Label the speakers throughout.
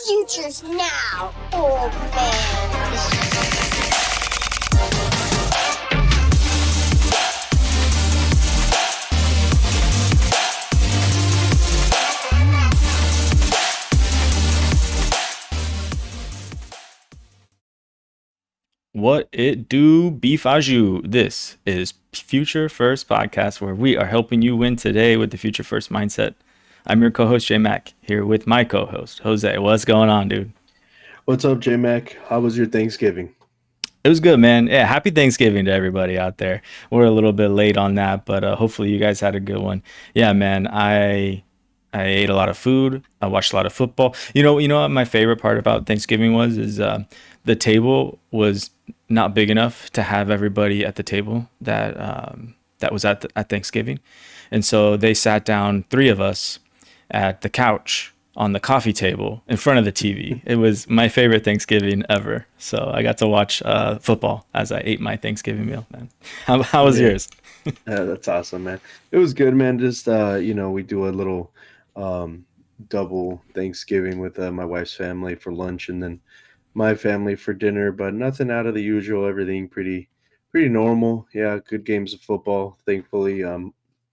Speaker 1: Future's now, old man.
Speaker 2: What it do, Bifaju? This is Future First Podcast, where we are helping you win today with the Future First mindset. I'm your co-host Jmac here with my co-host Jose. What's going on, dude?
Speaker 3: What's up, Jmac? How was your Thanksgiving?
Speaker 2: It was good, man. Yeah, happy Thanksgiving to everybody out there. We're a little bit late on that, but hopefully you guys had a good one. Yeah, man. I ate a lot of food. I watched a lot of football. You know what my favorite part about Thanksgiving was is the table was not big enough to have everybody at the table that was at Thanksgiving, and so they sat down three of us at the couch on the coffee table in front of the TV. It was my favorite Thanksgiving ever. So I got to watch football as I ate my Thanksgiving meal, man. How was
Speaker 3: Yeah,
Speaker 2: yours?
Speaker 3: that's awesome, man. It was good, man. Just we do a little um, double Thanksgiving with my wife's family for lunch, and then my family for dinner. But nothing out of the usual. Everything pretty normal. Yeah, good games of football. Thankfully,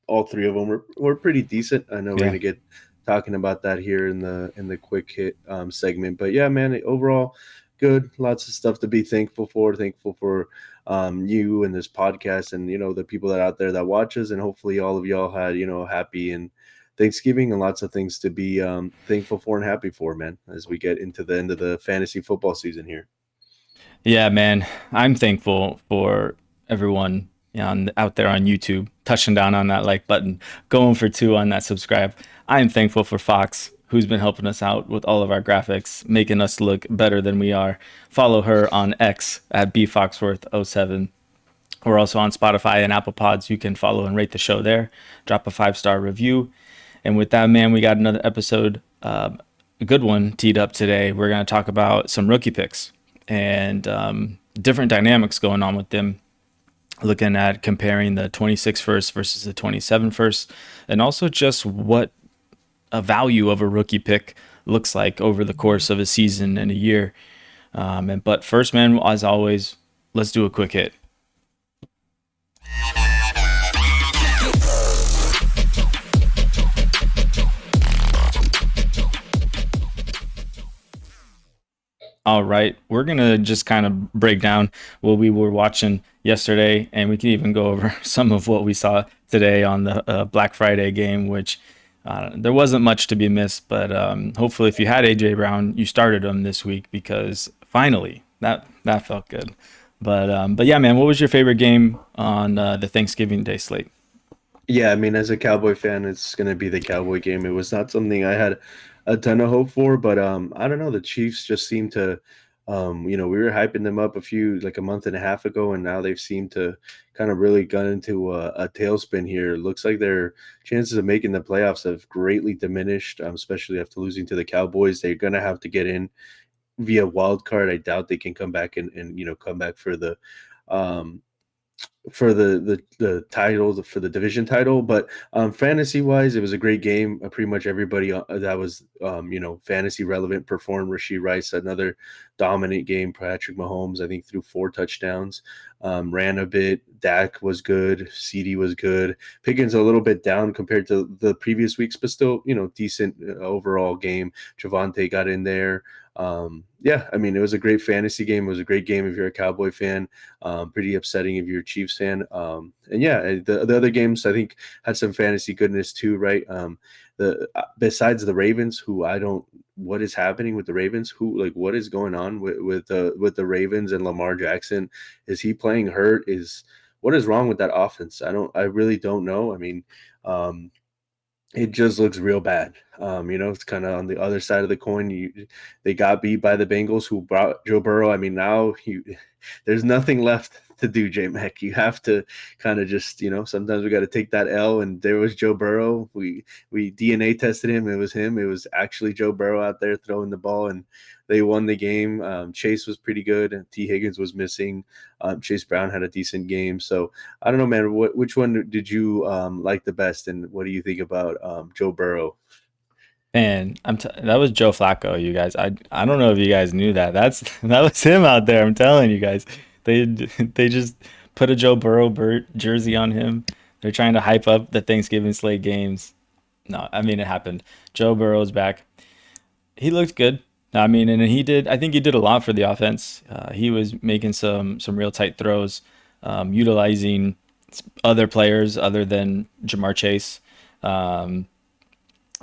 Speaker 3: all three of them were pretty decent. I know we're
Speaker 2: Yeah.
Speaker 3: gonna get talking about that here in the quick hit segment. But yeah, man, overall good. Lots of stuff to be thankful for. Thankful for you and this podcast, and the people that are out there that watches, and hopefully all of y'all had happy and Thanksgiving and lots of things to be thankful for and happy for, man, as we get into the end of the fantasy football season here.
Speaker 2: Yeah, man. I'm thankful for everyone out there on YouTube touching down on that like button, going for two on that subscribe. I am thankful for Fox, who's been helping us out with all of our graphics, making us look better than we are. Follow her on X at bfoxworth07. We're also on Spotify and Apple Pods. You can follow and rate the show there. Drop a 5-star review. And with that, man, we got another episode, a good one teed up today. We're going to talk about some rookie picks and different dynamics going on with them. Looking at comparing the 26 first versus the 27 first, and also just what a value of a rookie pick looks like over the course of a season and a year. But first, man, as always, let's do a quick hit. All right, we're gonna just kind of break down what we were watching yesterday, and we can even go over some of what we saw today on the Black Friday game, which there wasn't much to be missed. But hopefully, if you had AJ Brown, you started him this week because finally that felt good. But yeah, man, what was your favorite game on the Thanksgiving Day slate?
Speaker 3: Yeah, I mean, as a Cowboy fan, it's going to be the Cowboy game. It was not something I had a ton of hope for, but I don't know. The Chiefs just seem to, we were hyping them up like a month and a half ago, and now they've seemed to kind of really got into a tailspin here. Looks like their chances of making the playoffs have greatly diminished, especially after losing to the Cowboys. They're going to have to get in via wild card. I doubt they can come back and come back for the um, the title for the division title. But fantasy wise, it was a great game. Pretty much everybody that was fantasy relevant performed. Rasheed Rice, another dominant game. Patrick Mahomes, I think, threw 4 touchdowns. Ran a bit. Dak was good. CD was good. Pickens a little bit down compared to the previous weeks, but still decent overall game. Javante got in there. Yeah, I mean, it was a great fantasy game. It was a great game if you're a Cowboy fan. Pretty upsetting if you're a Chiefs fan. And yeah, the other games I think had some fantasy goodness too, right? The besides the Ravens, who I don't, what is happening with the Ravens? What is going on with the Ravens and Lamar Jackson? Is he playing hurt? What is wrong with that offense? I really don't know. I mean, it just looks real bad. It's kind of on the other side of the coin. They got beat by the Bengals, who brought Joe Burrow. I mean, now there's nothing left to do, J Mac. You have to kind of just, sometimes we got to take that L. And there was Joe Burrow. We DNA tested him. It was him. It was actually Joe Burrow out there throwing the ball, and they won the game. Chase was pretty good, and T Higgins was missing. Chase Brown had a decent game. So I don't know, man. Which one did you like the best, and what do you think about Joe Burrow?
Speaker 2: Man, that was Joe Flacco, you guys. I don't know if you guys knew that. That was him out there. I'm telling you guys. They just put a Joe Burrow jersey on him. They're trying to hype up the Thanksgiving slate games. No, I mean it happened. Joe Burrow's back. He looked good. I mean, and he did. I think he did a lot for the offense. He was making some real tight throws, utilizing other players other than Jamar Chase. Um,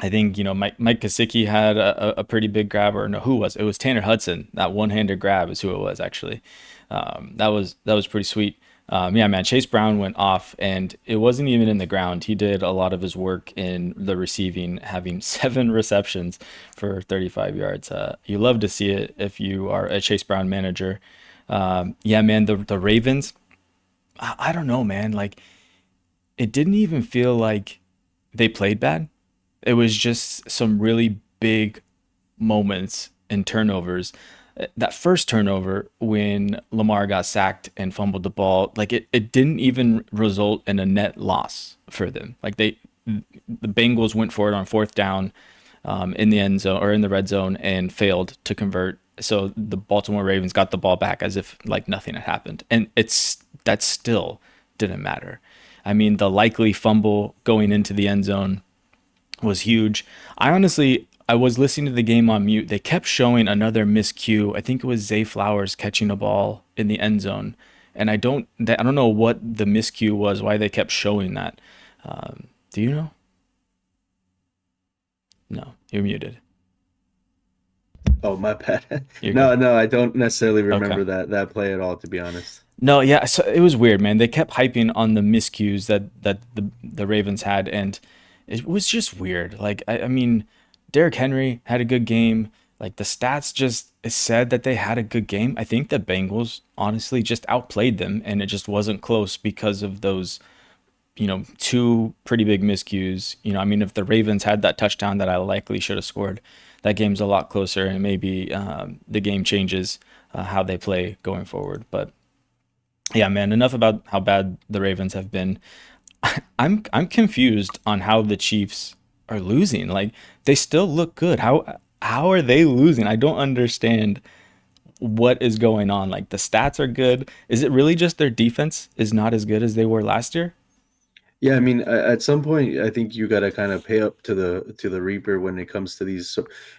Speaker 2: I think Mike Gesicki had a pretty big grab, or no, who was it? Was Tanner Hudson. That one-handed grab is who it was actually. That was pretty sweet. Yeah, man, Chase Brown went off, and it wasn't even in the ground. He did a lot of his work in the receiving, having 7 receptions for 35 yards. You love to see it if you are a Chase Brown manager. Yeah, man, the Ravens. I don't know, man. Like it didn't even feel like they played bad. It was just some really big moments and turnovers. That first turnover when Lamar got sacked and fumbled the ball, like it didn't even result in a net loss for them. Like the Bengals went for it on fourth down in the end zone or in the red zone and failed to convert. So the Baltimore Ravens got the ball back as if like nothing had happened. And that still didn't matter. I mean, the likely fumble going into the end zone was huge. I was listening to the game on mute. They kept showing another miscue. I think it was Zay Flowers catching a ball in the end zone, and I don't know what the miscue was. Why they kept showing that? Do you know? No, you're muted.
Speaker 3: Oh, my bad.
Speaker 2: You're
Speaker 3: No,
Speaker 2: good.
Speaker 3: no, I don't necessarily
Speaker 2: Okay.
Speaker 3: remember that play at all, to be honest.
Speaker 2: No, yeah, so it was weird, man. They kept hyping on the miscues that the Ravens had, and it was just weird. Like, I mean, Derrick Henry had a good game. Like the stats just said that they had a good game. I think the Bengals honestly just outplayed them, and it just wasn't close because of those, two pretty big miscues. I mean, if the Ravens had that touchdown that I likely should have scored, that game's a lot closer, and maybe the game changes how they play going forward. But yeah, man, enough about how bad the Ravens have been. I'm confused on how the Chiefs are losing. Like they still look good. How are they losing? I don't understand what is going on. Like the stats are good. Is it really just their defense is not as good as they were last year?
Speaker 3: Yeah, I mean, at some point, I think you got to kind of pay up to the Reaper when it comes to these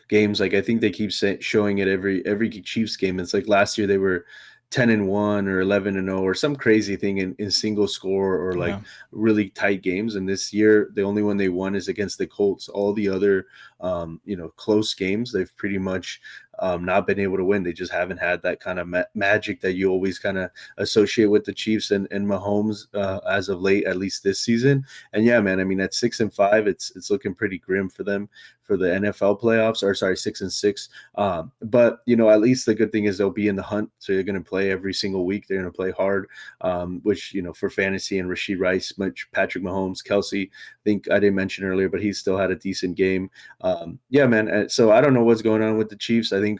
Speaker 3: games. Like I think they keep showing it every Chiefs game. It's like last year they were 10-1 or 11-0 or some crazy thing in single score or like
Speaker 2: Yeah.
Speaker 3: really tight games. And this year, the only one they won is against the Colts. All the other, close games, they've pretty much not been able to win. They just haven't had that kind of magic that you always kind of associate with the Chiefs and Mahomes as of late, at least this season. And yeah, man, I mean at 6-5, it's looking pretty grim for them for the NFL playoffs. Or sorry, 6-6. But at least the good thing is they'll be in the hunt, so you're going to play every single week. They're going to play hard, which for fantasy and Rashid Rice, much Patrick Mahomes, Kelsey. I think I didn't mention earlier, but he still had a decent game. Yeah, man. So I don't know what's going on with the Chiefs. I think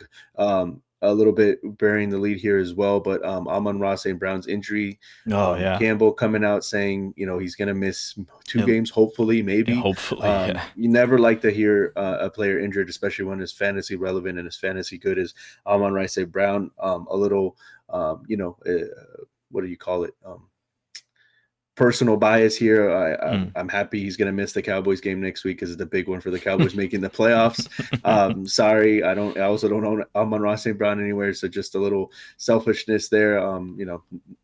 Speaker 3: a little bit bearing the lead here as well. But Amon-Ra St. Brown's injury,
Speaker 2: Oh yeah.
Speaker 3: Campbell coming out saying, he's going to miss 2
Speaker 2: It-
Speaker 3: games, hopefully,
Speaker 2: yeah,
Speaker 3: maybe.
Speaker 2: hopefully, yeah.
Speaker 3: You never like to hear a player injured, especially when it's fantasy relevant and as fantasy good as Amon-Ra St. Brown. A little, what do you call it? Personal bias here.
Speaker 2: Mm.
Speaker 3: I'm happy he's going to miss the Cowboys game next week because it's the big one for the Cowboys making the playoffs. Sorry, I also don't own Amon-Ra St. Brown anywhere, so just a little selfishness there.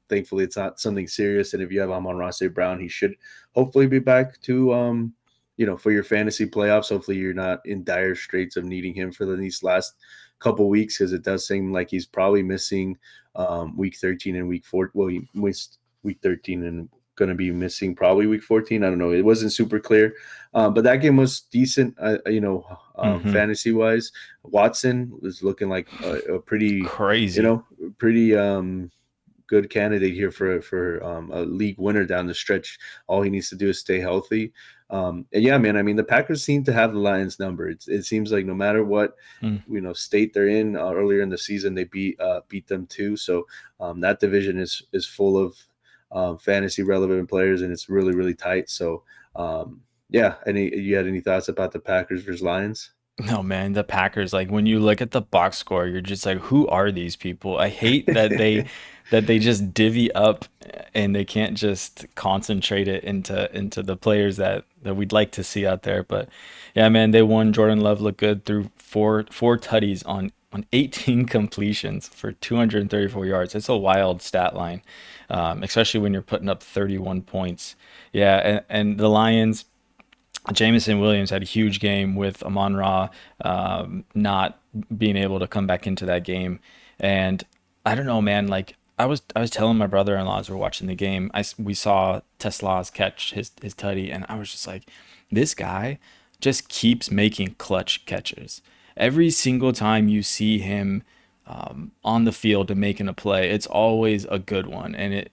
Speaker 3: Thankfully it's not something serious, and if you have Amon-Ra St. Brown, he should hopefully be back to for your fantasy playoffs. Hopefully you're not in dire straits of needing him for these last couple weeks, because it does seem like he's probably missing week 13 and week 4. Well, he missed week 13 and going to be missing probably week 14. I don't know. It wasn't super clear, but that game was decent.
Speaker 2: Hmm.
Speaker 3: Fantasy wise, Watson was looking like a pretty,
Speaker 2: Crazy.
Speaker 3: pretty good candidate here for a league winner down the stretch. All he needs to do is stay healthy. And yeah, man. I mean, the Packers seem to have the Lions number. It seems like no matter what
Speaker 2: Mm.
Speaker 3: state they're in, earlier in the season, they beat them too. So that division is full of fantasy relevant players, and it's really really tight. So yeah, you had any thoughts about the Packers versus Lions?
Speaker 2: No, man, the Packers, like when you look at the box score, you're just like, who are these people? I hate that they just divvy up and they can't just concentrate it into the players that we'd like to see out there. But yeah, man, they won. Jordan Love looked good through four tutties on 18 completions for 234 yards. It's a wild stat line, especially when you're putting up 31 points. Yeah, and the Lions. Jameson Williams had a huge game with Amon Ra not being able to come back into that game, and I don't know, man. Like I was telling my brother-in-law as we're watching the game, we saw Tesla's catch his tutty, and I was just like, this guy just keeps making clutch catches. Every single time you see him on the field and making a play, it's always a good one, and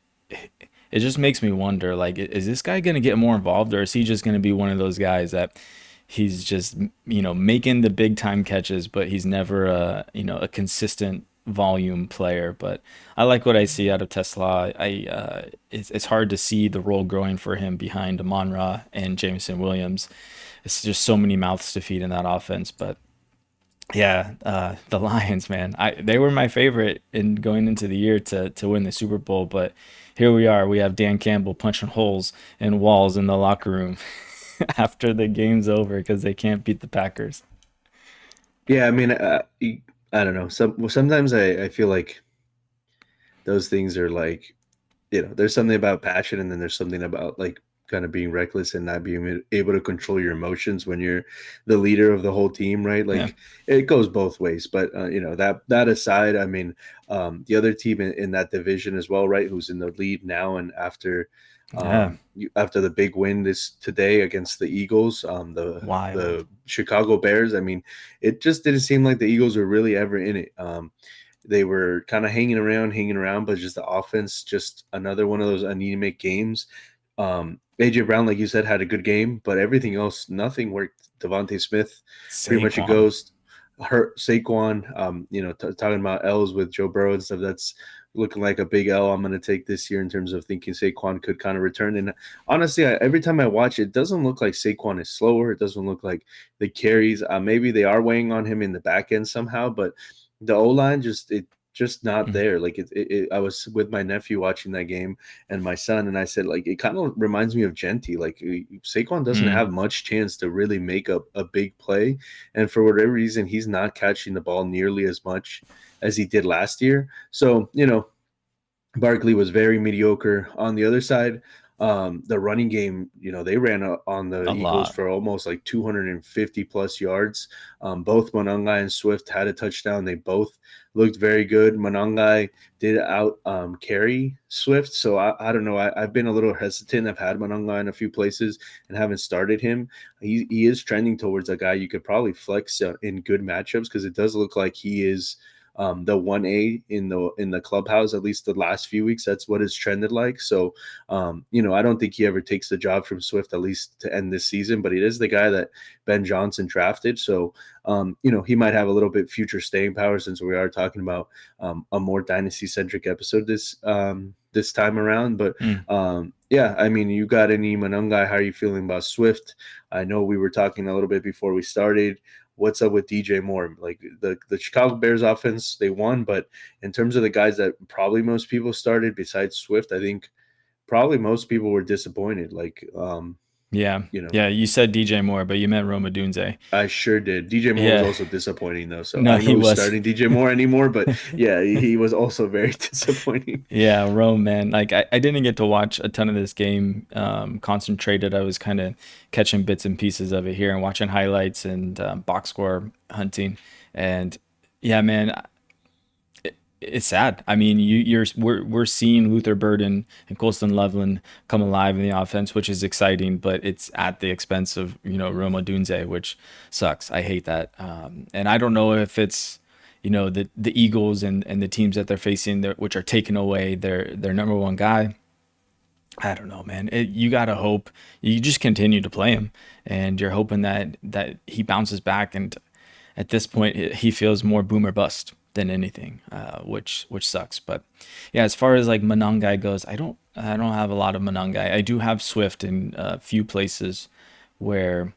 Speaker 2: it just makes me wonder, like, is this guy going to get more involved, or is he just going to be one of those guys that he's just, making the big time catches, but he's never a consistent volume player. But I like what I see out of Tesla. It's hard to see the role growing for him behind Amon Ra and Jameson Williams. It's just so many mouths to feed in that offense. But yeah, the Lions, man. They were my favorite in going into the year to win the Super Bowl, but here we are. We have Dan Campbell punching holes in walls in the locker room after the game's over because they can't beat the Packers.
Speaker 3: Yeah, I mean, I don't know. Sometimes I feel like those things are like, there's something about passion, and then there's something about like kind of being reckless and not being able to control your emotions when you're the leader of the whole team, right?
Speaker 2: Yeah,
Speaker 3: Like it goes both ways. But that aside, I mean, the other team in that division as well, right? Who's in the lead now, and
Speaker 2: yeah,
Speaker 3: after the big win this today against the Eagles, the
Speaker 2: wild.
Speaker 3: Chicago Bears. I mean, it just didn't seem like the Eagles were really ever in it. They were kind of hanging around, but just the offense, just another one of those anemic games. AJ Brown, like you said, had a good game, but everything else, nothing worked. Devontae Smith, pretty much a
Speaker 2: Saquon.
Speaker 3: ghost. Hurt Saquon, talking about L's with Joe Burrow and stuff. That's looking like a big L I'm going to take this year in terms of thinking Saquon could kind of return. And honestly, every time I watch it, doesn't look like Saquon is slower. It doesn't look like the carries. Maybe they are weighing on him in the back end somehow, but the O line just not
Speaker 2: Mm,
Speaker 3: there. Like I was with my nephew watching that game and my son, and I said, like, it kind of reminds me of Genty. Like Saquon doesn't
Speaker 2: mm.
Speaker 3: have much chance to really make a big play, and for whatever reason, he's not catching the ball nearly as much as he did last year. So Barkley was very mediocre. On the other side, the running game, they ran on the
Speaker 2: A
Speaker 3: Eagles
Speaker 2: lot.
Speaker 3: for almost like 250 plus yards. Both Monangai and Swift had a touchdown. They both looked very good. Monangai did out carry Swift. So I don't know. I've been a little hesitant. I've had Monangai in a few places and haven't started him. He is trending towards a guy you could probably flex in good matchups, because it does look like he is the 1A in the clubhouse, at least the last few weeks. That's what it's trended like. So, I don't think he ever takes the job from Swift, at least to end this season, but he is the guy that Ben Johnson drafted. So, he might have a little bit future staying power, since we are talking about a more dynasty centric episode this time around. But
Speaker 2: Mm.
Speaker 3: yeah, I mean, you got any Manungai? How are you feeling about Swift? I know we were talking a little bit before we started. What's up with DJ Moore? Like the Chicago Bears offense, they won, but in terms of the guys that probably most people started besides Swift, I think probably most people were disappointed. Like,
Speaker 2: Yeah,
Speaker 3: you know,
Speaker 2: yeah. You said DJ Moore, but you meant Roma Dunze.
Speaker 3: I sure did. DJ Moore was
Speaker 2: Yeah,
Speaker 3: also disappointing though, so I
Speaker 2: no,
Speaker 3: don't know
Speaker 2: he
Speaker 3: who's
Speaker 2: was.
Speaker 3: starting DJ Moore anymore, but yeah, he was also very disappointing.
Speaker 2: Yeah, Rome, man. Like I didn't get to watch a ton of this game concentrated. I was kind of catching bits and pieces of it here and watching highlights and box score hunting. And yeah, man, it's sad. I mean, we're seeing Luther Burden and Colston Loveland come alive in the offense, which is exciting, but it's at the expense of Roma Dunze, which sucks. I hate that. And I don't know if it's the Eagles and the teams that they're facing, which are taking away their number one guy. I don't know, man. You gotta hope you just continue to play him, and you're hoping that he bounces back. And at this point, he feels more boom or bust than anything, which sucks. But yeah, as far as like Monangai goes, I don't have a lot of Monangai. I do have Swift in a few places where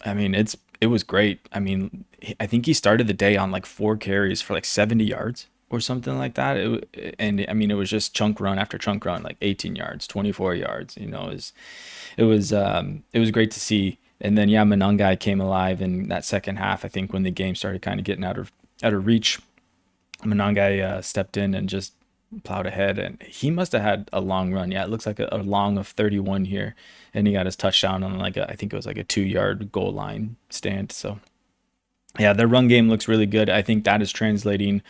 Speaker 2: I mean it was great. I mean, I think he started the day on like 4 carries for like 70 yards or something like that. And I mean, it was just chunk run after chunk run, like 18 yards, 24 yards. It was great to see. And then yeah, Monangai came alive in that second half. I think when the game started kind of getting out of reach, Monangai stepped in and just plowed ahead, and he must have had a long run. Yeah, it looks like a long of 31 here, and he got his touchdown on like I think it was like a 2 yard goal line stand. So yeah, their run game looks really good. I think that is translating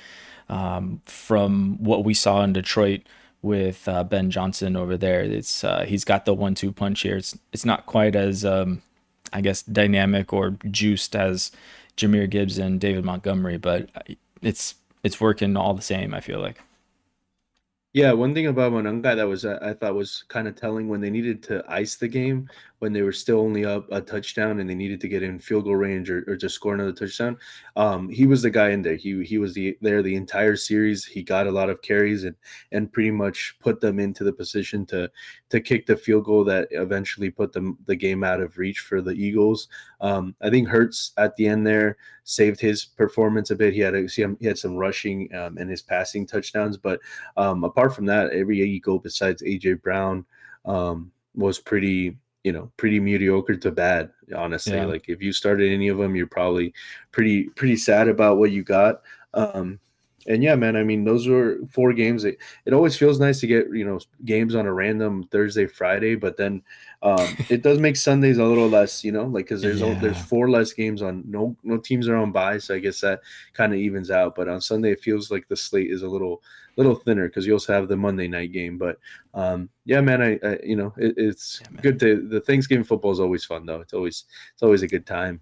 Speaker 2: from what we saw in Detroit with Ben Johnson over there. It's he's got the 1-2 punch here. It's not quite as I guess dynamic or juiced as Jahmyr Gibbs and David Montgomery, but it's working all the same, I feel like.
Speaker 3: Yeah, one thing about Monangai that was I thought was kind of telling when they needed to ice the game, when they were still only up a touchdown and they needed to get in field goal range or just score another touchdown. He was the guy in there. He was there the entire series. He got a lot of carries and pretty much put them into the position to kick the field goal that eventually put the game out of reach for the Eagles. I think Hurts at the end there saved his performance a bit. He had some rushing and his passing touchdowns, but apart from that, every Eagle besides AJ Brown was pretty mediocre to bad, honestly.
Speaker 2: Yeah.
Speaker 3: Like if you started any of them, you're probably pretty sad about what you got. And yeah, man, I mean, those were 4 games. It always feels nice to get, games on a random Thursday, Friday, but then it does make Sundays a little less, like because there's
Speaker 2: Yeah.
Speaker 3: 4 less games on, no teams are on bye, so I guess that kind of evens out. But on Sunday, it feels like the slate is a little thinner because you also have the Monday night game. But yeah, man, it's good to the Thanksgiving football is always fun though. It's always a good time.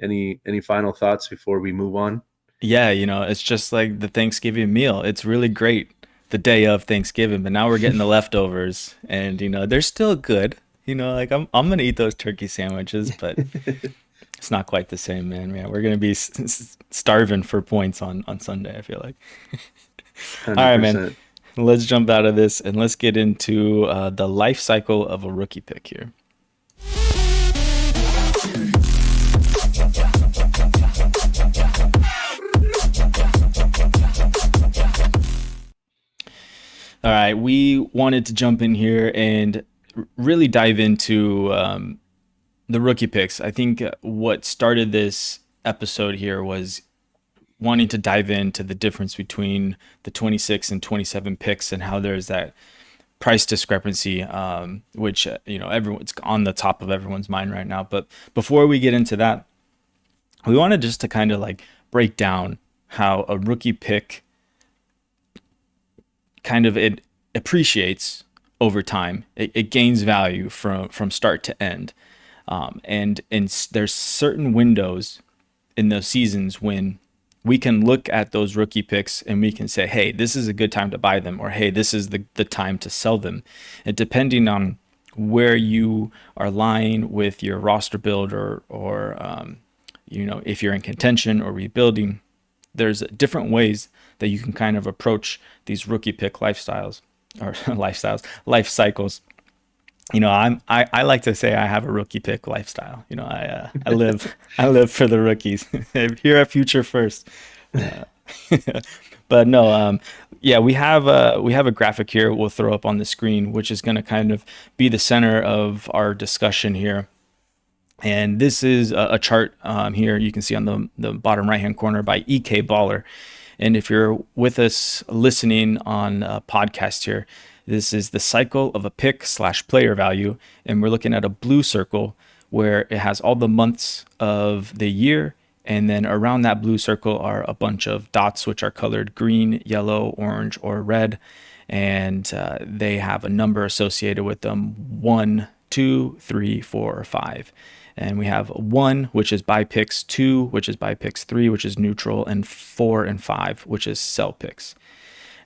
Speaker 3: Any final thoughts before we move on?
Speaker 2: Yeah, it's just like the Thanksgiving meal. It's really great the day of Thanksgiving, but now we're getting the leftovers, and they're still good. Like I'm gonna eat those turkey sandwiches, but it's not quite the same, man. Yeah, we're gonna be starving for points on Sunday, I feel like. All right, man.
Speaker 3: 100%.
Speaker 2: Let's jump out of this and let's get into the life cycle of a rookie pick here. All right, we wanted to jump in here and really dive into the rookie picks. I think what started this episode here was wanting to dive into the difference between the 26 and 27 picks and how there's that price discrepancy, which everyone's on the top of everyone's mind right now. But before we get into that, we wanted just to kind of like break down how a rookie pick kind of it appreciates over time. It gains value from start to end, and there's certain windows in those seasons when we can look at those rookie picks and we can say, hey, this is a good time to buy them, or hey, this is the time to sell them. And depending on where you are lying with your roster build or if you're in contention or rebuilding, there's different ways that you can kind of approach these rookie pick life cycles. I like to say I have a rookie pick lifestyle. I live for the rookies here at Future First. But no, yeah, we have a graphic here we'll throw up on the screen, which is going to kind of be the center of our discussion here. And this is a chart here you can see on the bottom right hand corner by EK Baller. And if you're with us listening on a podcast here, this is the cycle of a pick / player value. And we're looking at a blue circle where it has all the months of the year. And then around that blue circle are a bunch of dots, which are colored green, yellow, orange, or red. And they have a number associated with them: 1, 2, 3, 4, or 5. And we have 1, which is buy picks, 2, which is buy picks, 3, which is neutral, and 4 and 5, which is sell picks.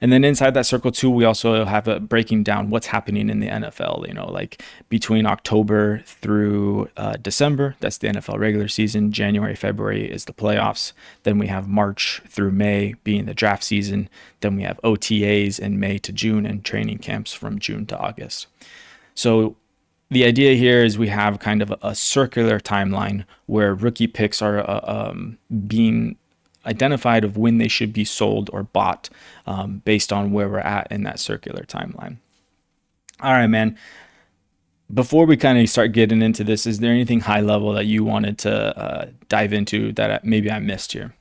Speaker 2: And then inside that circle too, we also have a breaking down what's happening in the NFL, like between October through December, that's the NFL regular season. January, February is the playoffs. Then we have March through May being the draft season. Then we have OTAs in May to June and training camps from June to August. So the idea here is we have kind of a circular timeline where rookie picks are being identified of when they should be sold or bought based on where we're at in that circular timeline. All right, man. Before we kind of start getting into this, is there anything high level that you wanted to dive into that maybe I missed here?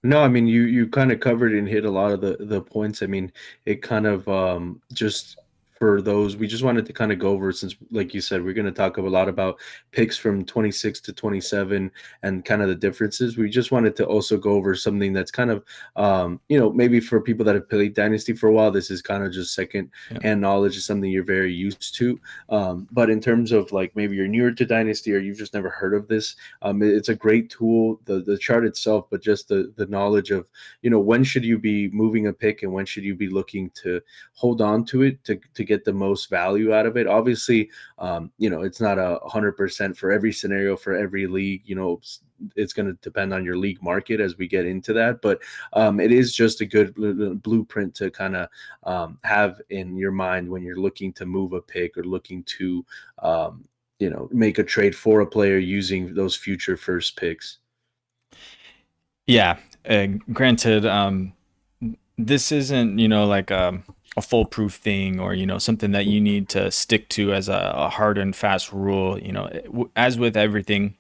Speaker 3: No, I mean you kind of covered and hit a lot of the points. I mean, it kind of just for those we just wanted to kind of go over, since like you said, we're going to talk a lot about picks from 26 to 27 and kind of the differences. We just wanted to also go over something that's kind of maybe for people that have played Dynasty for a while, this is kind of just second hand knowledge, is something you're very used to. But in terms of like maybe you're newer to Dynasty or you've just never heard of this, it's a great tool, the chart itself, but just the knowledge of, when should you be moving a pick and when should you be looking to hold on to it to get the most value out of it. Obviously, it's not 100% for every scenario, for every league. It's going to depend on your league market as we get into that, but it is just a good blueprint to kind of have in your mind when you're looking to move a pick or looking to make a trade for a player using those future first picks.
Speaker 2: Yeah, granted, this isn't like a foolproof thing or something that you need to stick to as a hard and fast rule. As with everything,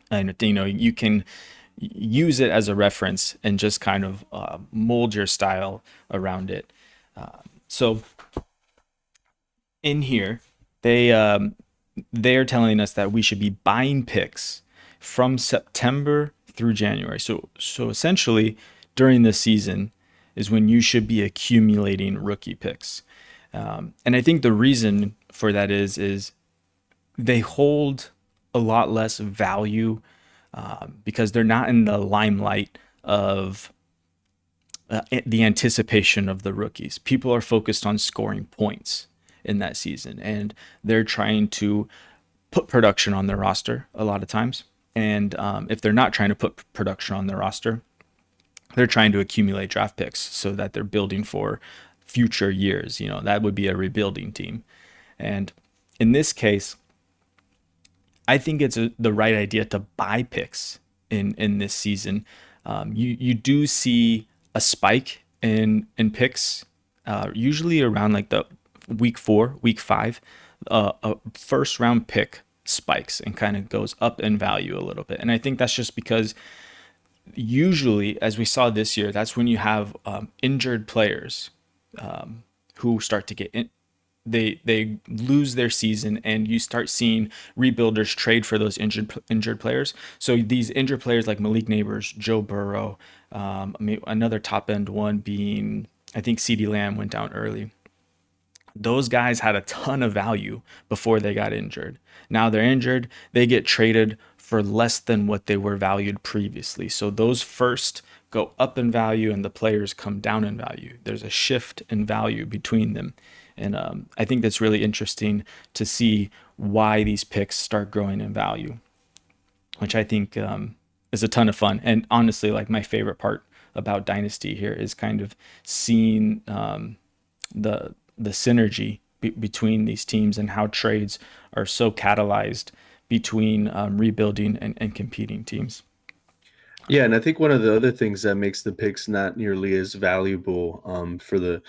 Speaker 2: and you can use it as a reference and just kind of mold your style around it. So in here, they are telling us that we should be buying picks from September through January. So essentially, during this season is when you should be accumulating rookie picks. And I think the reason for that is they hold a lot less value because they're not in the limelight of the anticipation of the rookies. People are focused on scoring points in that season, and they're trying to put production on their roster a lot of times. And if they're not trying to put production on their roster, they're trying to accumulate draft picks so that they're building for future years. That would be a rebuilding team. And in this case, I think it's the right idea to buy picks in this season. You do see a spike in picks, usually around like the week 4, week 5, a first round pick spikes and kind of goes up in value a little bit. And I think that's just because usually, as we saw this year, that's when you have injured players who start to get in. They lose their season, and you start seeing rebuilders trade for those injured players. So these injured players like Malik Neighbors, Joe Burrow, another top end one being, I think CeeDee Lamb went down early. Those guys had a ton of value before they got injured. Now they're injured, they get traded for less than what they were valued previously. So those first go up in value and the players come down in value. There's a shift in value between them. And I think that's really interesting to see why these picks start growing in value, which I think is a ton of fun. And honestly, like my favorite part about Dynasty here is kind of seeing the synergy between these teams and how trades are so catalyzed between rebuilding and competing teams.
Speaker 3: Yeah, and I think one of the other things that makes the picks not nearly as valuable for the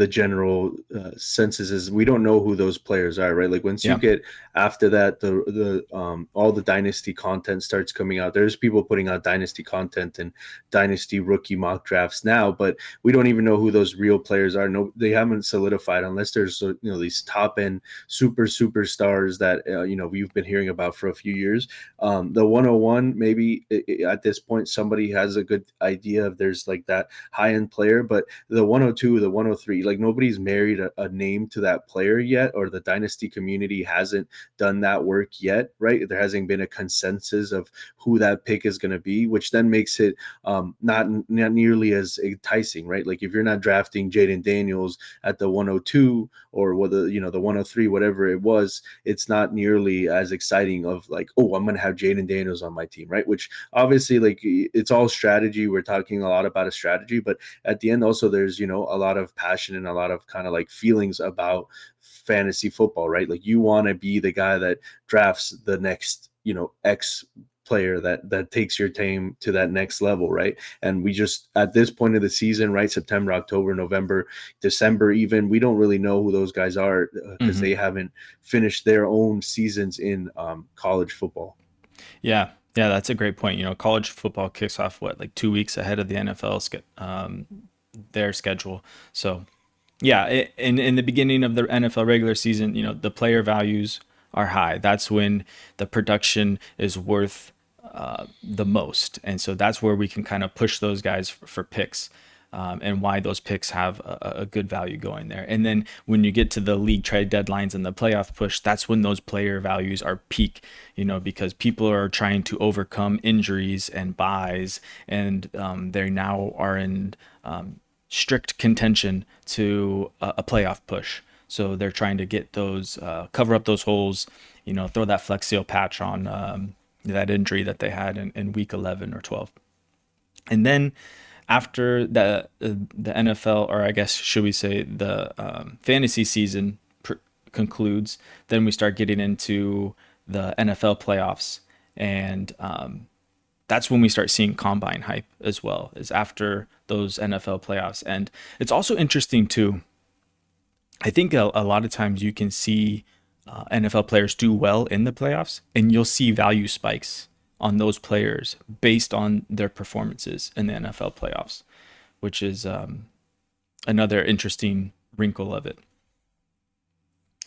Speaker 3: general senses is we don't know who those players are, right? Like once you get after that, the all the dynasty content starts coming out. There's people putting out dynasty content and dynasty rookie mock drafts now, but we don't even know who those real players are. No, they haven't solidified unless there's these top end superstars that we've been hearing about for a few years. The 101 maybe at this point somebody has a good idea of there's like that high-end player, but the 102, the 103, like nobody's married a name to that player yet, or the dynasty community hasn't done that work yet, right? There hasn't been a consensus of who that pick is going to be, which then makes it not nearly as enticing, right? Like if you're not drafting Jaden Daniels at the 102 or whether the 103, whatever it was, it's not nearly as exciting of like, oh, I'm going to have Jaden Daniels on my team, right? Which obviously like like it's all strategy. We're talking a lot about a strategy, but at the end also there's, you know, a lot of passion and a lot of kind of like feelings about fantasy football, right? Like you want to be the guy that drafts the next, you know, X player that takes your team to that next level, right? And we just, at this point of the season, right, September, October, November, December, even, we don't really know who those guys are because they haven't finished their own seasons in college football.
Speaker 2: Yeah, that's a great point. You know, college football kicks off like 2 weeks ahead of the NFL their schedule. So yeah, in the beginning of the NFL regular season, you know, the player values are high. That's when the production is worth the most, and so that's where we can kind of push those guys for picks. And why those picks have a good value going there. And then when you get to the league trade deadlines and the playoff push, that's when those player values are peak, you know, because people are trying to overcome injuries and buys, and they now are in strict contention to a playoff push. So they're trying to get those, cover up those holes, you know, throw that Flex Seal patch on that injury that they had in week 11 or 12. And then after the NFL, or I guess should we say the fantasy season concludes, then we start getting into the NFL playoffs, and that's when we start seeing combine hype as well, is after those NFL playoffs. And it's also interesting too, I think a lot of times you can see NFL players do well in the playoffs, and you'll see value spikes on those players based on their performances in the NFL playoffs, which is another interesting wrinkle of it.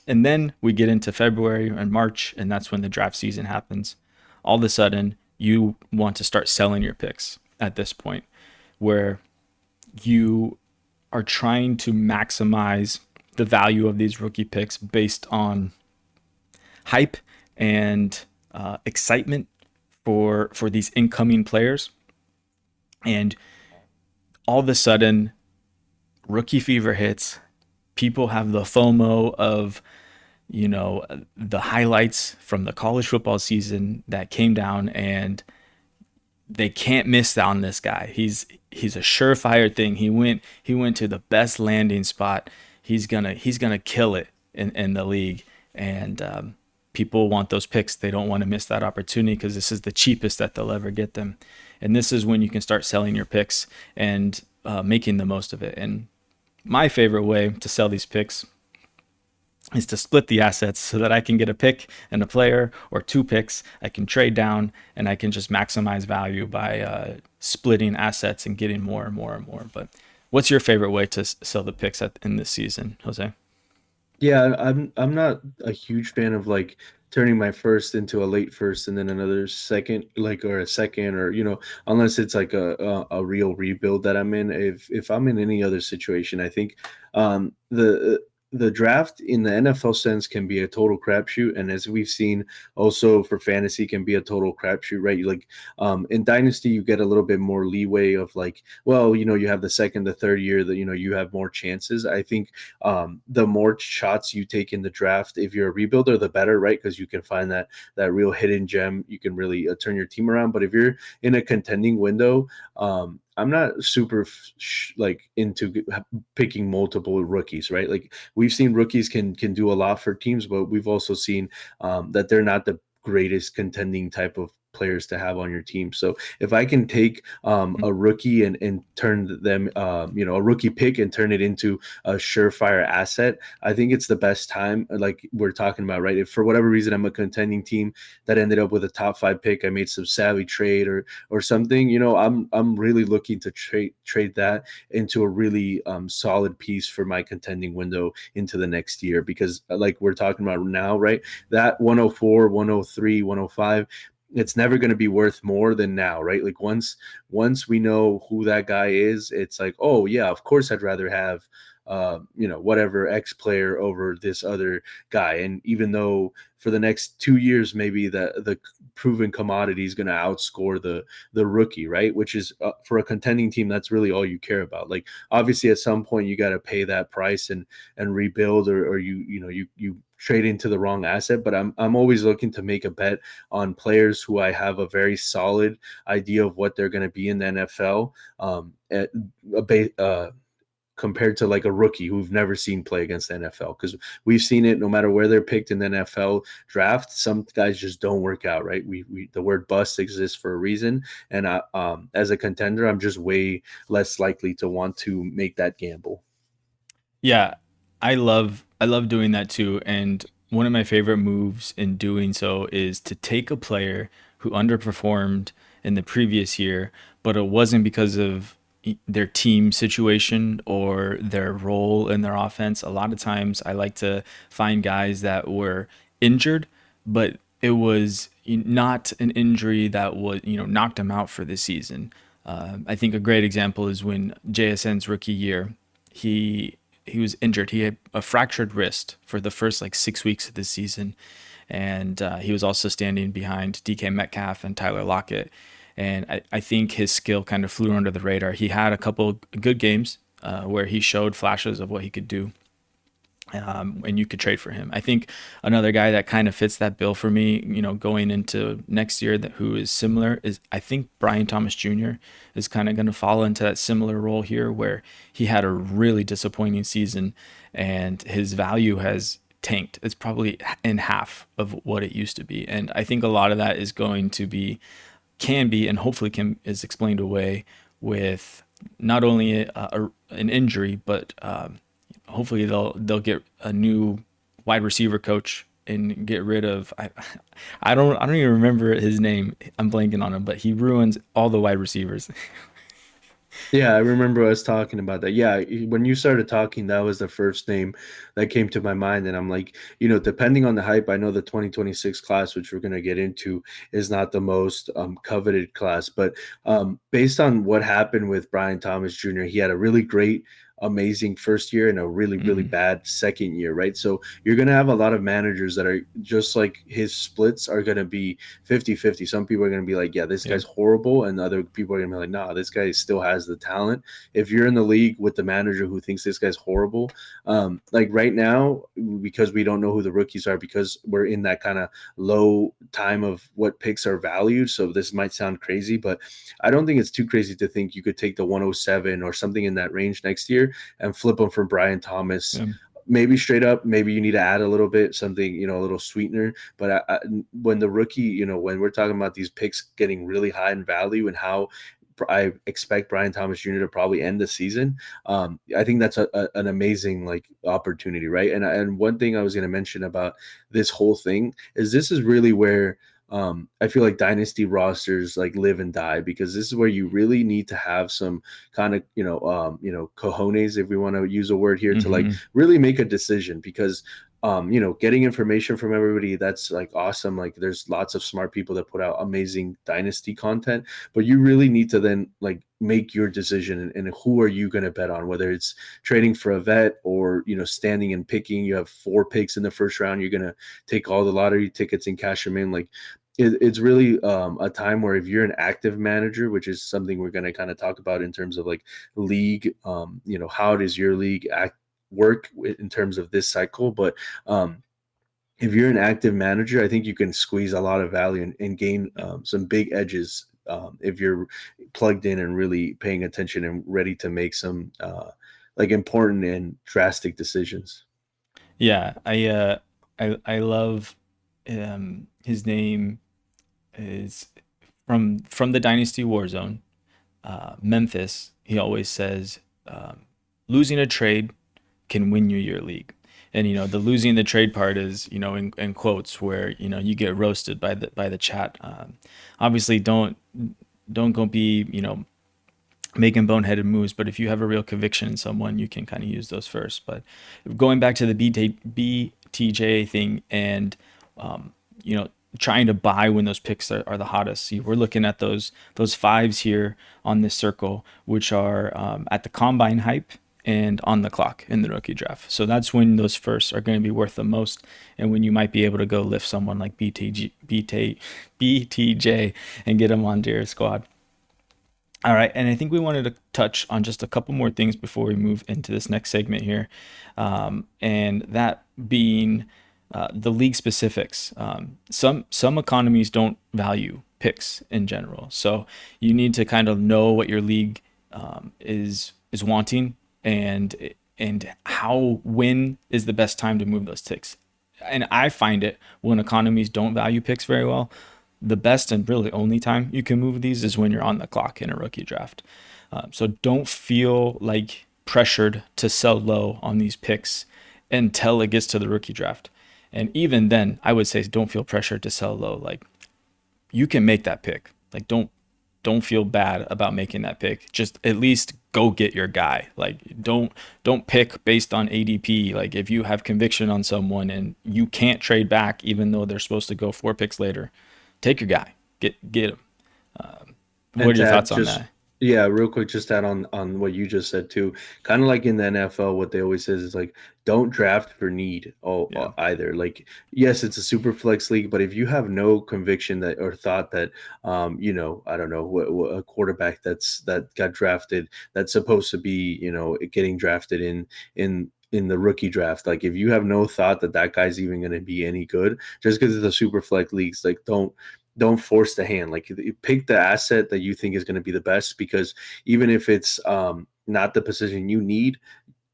Speaker 2: And then we get into February and March, and that's when the draft season happens. All of a sudden, you want to start selling your picks at this point, where you are trying to maximize the value of these rookie picks based on hype and excitement for these incoming players. And all of a sudden, rookie fever hits. People have the FOMO of, you know, the highlights from the college football season that came down, and they can't miss on this guy. He's a surefire thing. He went to the best landing spot. He's gonna kill it in the league, and people want those picks. They don't want to miss that opportunity because this is the cheapest that they'll ever get them. And this is when you can start selling your picks and making the most of it. And my favorite way to sell these picks is to split the assets so that I can get a pick and a player, or 2 picks. I can trade down, and I can just maximize value by splitting assets and getting more and more and more. But what's your favorite way to sell the picks in this season, Jose?
Speaker 3: Yeah, I'm not a huge fan of like turning my first into a late first and then another second, like, or a second, or, you know, unless it's like a real rebuild that I'm in. If I'm in any other situation, I think the draft in the NFL sense can be a total crapshoot, and as we've seen, also for fantasy can be a total crapshoot, right? Like in dynasty, you get a little bit more leeway of like, well, you know, you have the second, the third year that, you know, you have more chances. I think the more shots you take in the draft, if you're a rebuilder, the better, right? Because you can find that real hidden gem. You can really turn your team around. But if you're in a contending window, I'm not super like into picking multiple rookies, right? Like we've seen rookies can do a lot for teams, but we've also seen that they're not the greatest contending type of players to have on your team. So if I can take a rookie and turn them, you know, a rookie pick and turn it into a surefire asset, I think it's the best time. Like we're talking about, right? If for whatever reason I'm a contending team that ended up with a top 5 pick, I made some savvy trade or something, you know, I'm really looking to trade that into a really solid piece for my contending window into the next year, because like we're talking about now, right? That 104, 103, 105, it's never going to be worth more than now, right? Like once we know who that guy is, it's like, oh yeah, of course I'd rather have you know, whatever X player over this other guy. And even though for the next 2 years, maybe the proven commodity is going to outscore the rookie, right? Which is for a contending team, that's really all you care about. Like obviously at some point you got to pay that price and rebuild, or you trade into the wrong asset. But I'm always looking to make a bet on players who I have a very solid idea of what they're going to be in the NFL. At compared to like a rookie who've never seen play against the NFL. Because we've seen it no matter where they're picked in the NFL draft, some guys just don't work out, right? We the word bust exists for a reason. And as a contender, I'm just way less likely to want to make that gamble.
Speaker 2: Yeah, I love doing that too. And one of my favorite moves in doing so is to take a player who underperformed in the previous year, but it wasn't because of their team situation or their role in their offense. A lot of times I like to find guys that were injured, but it was not an injury that was, knocked them out for the season. I think a great example is when JSN's rookie year, he he was injured. He had a fractured wrist for the first like 6 weeks of the season, and he was also standing behind DK Metcalf and Tyler Lockett. And I think his skill kind of flew under the radar. He had a couple good games where he showed flashes of what he could do, and you could trade for him. I think another guy that kind of fits that bill for me, going into next year, that who is similar, is I think Brian Thomas Jr. is kind of going to fall into that similar role here, where he had a really disappointing season and his value has tanked. It's probably in half of what it used to be, and I think a lot of that is going to be, can be, and hopefully is explained away with not only an injury, but hopefully they'll get a new wide receiver coach and get rid of I don't even remember his name. I'm blanking on him, but he ruins all the wide receivers.
Speaker 3: Yeah, I remember us talking about that. Yeah, when you started talking, that was the first name that came to my mind. And I'm like, depending on the hype, I know the 2026 class, which we're going to get into, is not the most coveted class. But based on what happened with Brian Thomas Jr., he had a really great, amazing first year and a really, really
Speaker 2: Mhm.
Speaker 3: bad second year, right? So you're going to have a lot of managers that are just like his splits are going to be 50-50. Some people are going to be like, yeah, this
Speaker 2: Yeah.
Speaker 3: guy's horrible. And other people are going to be like, nah, this guy still has the talent. If you're in the league with the manager who thinks this guy's horrible, like right now, because we don't know who the rookies are, because we're in that kind of low time of what picks are valued. So this might sound crazy, but I don't think it's too crazy to think you could take the 107 or something in that range next year and flip them for Brian Thomas.
Speaker 2: Yeah.
Speaker 3: Maybe straight up, maybe you need to add a little bit, something, a little sweetener. But when the rookie, when we're talking about these picks getting really high in value and how I expect Brian Thomas Jr. to probably end the season, I think that's an amazing like opportunity, right? And one thing I was going to mention about this whole thing is this is really where I feel like dynasty rosters like live and die, because this is where you really need to have some kind of cojones, if we want to use a word here, to like
Speaker 2: Hmm.
Speaker 3: really make a decision. Because getting information from everybody, that's like awesome. Like there's lots of smart people that put out amazing dynasty content, but you really need to then like make your decision, and who are you going to bet on, whether it's trading for a vet or standing and picking. You have 4 picks in the first round, you're going to take all the lottery tickets and cash them in. Like it's really a time where if you're an active manager, which is something we're going to kind of talk about in terms of like league, how does your league work in terms of this cycle. But if you're an active manager, I think you can squeeze a lot of value and gain some big edges if you're plugged in and really paying attention and ready to make some like important and drastic decisions.
Speaker 2: Yeah, I love his name is from the Dynasty Warzone. Memphis, he always says, losing a trade can win you your league. And the losing the trade part is, in quotes, where you get roasted by the chat. Obviously, don't go be making boneheaded moves, but if you have a real conviction in someone, you can kind of use those first. But going back to the BTJ thing, and um, you know trying to buy when those picks are the hottest. See, we're looking at those fives here on this circle, which are at the combine hype and on the clock in the rookie draft. So that's when those firsts are going to be worth the most, and when you might be able to go lift someone like BTJ and get them onto your squad. All right, and I think we wanted to touch on just a couple more things before we move into this next segment here, and that being the league specifics. Some economies don't value picks in general, so you need to kind of know what your league is wanting, and when is the best time to move those ticks. And I find it when economies don't value picks very well, the best and really only time you can move these is when you're on the clock in a rookie draft. So don't feel like pressured to sell low on these picks until it gets to the rookie draft. And even then, I would say don't feel pressured to sell low. Like, you can make that pick. Like, don't feel bad about making that pick. Just at least go get your guy. Like, don't pick based on ADP. Like, if you have conviction on someone and you can't trade back, even though they're supposed to go 4 picks later, take your guy. Get him. What are your thoughts on that?
Speaker 3: Yeah, real quick, just add on what you just said too. Kind of like in the NFL, what they always says is like, don't draft for need either. Like, yes, it's a super flex league, but if you have no conviction that or thought that, I don't know, a quarterback that got drafted that's supposed to be, getting drafted in the rookie draft, like if you have no thought that that guy's even going to be any good, just because it's a super flex leagues, like don't force the hand. Like, you pick the asset that you think is going to be the best, because even if it's not the position you need,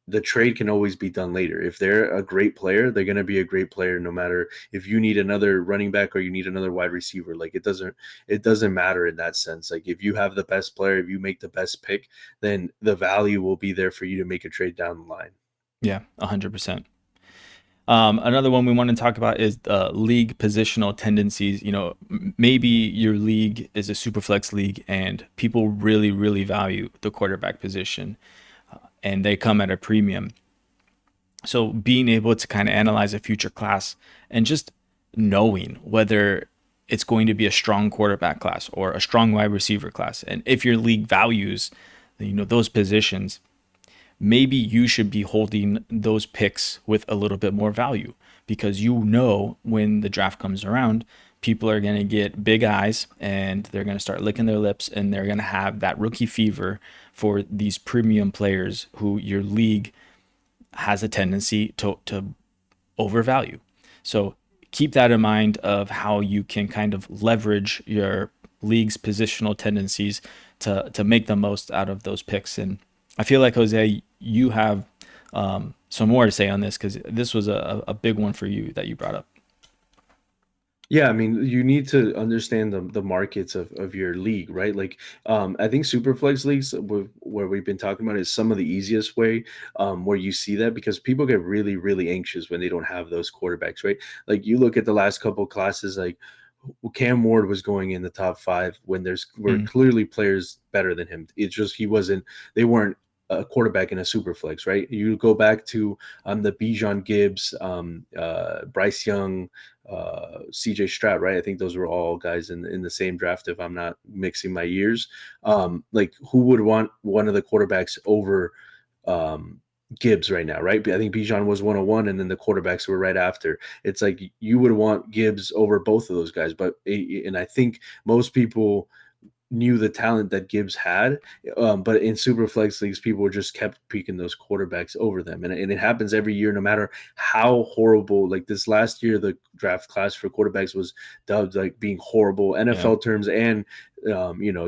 Speaker 3: the trade can always be done later. If they're a great player, they're going to be a great player no matter if you need another running back or you need another wide receiver. Like, it doesn't matter in that sense. Like, if you have the best player, if you make the best pick, then the value will be there for you to make a trade down the line.
Speaker 2: Yeah, 100%. Another one we want to talk about is league positional tendencies. Maybe your league is a super flex league and people really, really value the quarterback position, and they come at a premium. So being able to kind of analyze a future class and just knowing whether it's going to be a strong quarterback class or a strong wide receiver class, and if your league values, those positions, maybe you should be holding those picks with a little bit more value, because when the draft comes around, people are going to get big eyes and they're going to start licking their lips, and they're going to have that rookie fever for these premium players who your league has a tendency to overvalue. So keep that in mind of how you can kind of leverage your league's positional tendencies to make the most out of those picks. And I feel like, Jose, you have some more to say on this, because this was a big one for you that you brought up.
Speaker 3: Yeah, I mean, you need to understand the markets of your league, right? Like, I think Superflex leagues, where we've been talking about, is some of the easiest way where you see that, because people get really, really anxious when they don't have those quarterbacks, right? Like, you look at the last couple of classes, like Cam Ward was going in the top 5 when were clearly players better than him. It's just they weren't a quarterback in a super flex, right? You go back to the Bijan Gibbs, Bryce Young, CJ Stroud, right? I think those were all guys in the same draft, if I'm not mixing my years. Like, who would want one of the quarterbacks over Gibbs right now, right? I think Bijan was 101, and then the quarterbacks were right after. It's like you would want Gibbs over both of those guys, and I think most people knew the talent that Gibbs had, but in super flex leagues, people just kept picking those quarterbacks over them, and it happens every year, no matter how horrible. Like, this last year, the draft class for quarterbacks was dubbed like being horrible, NFL terms and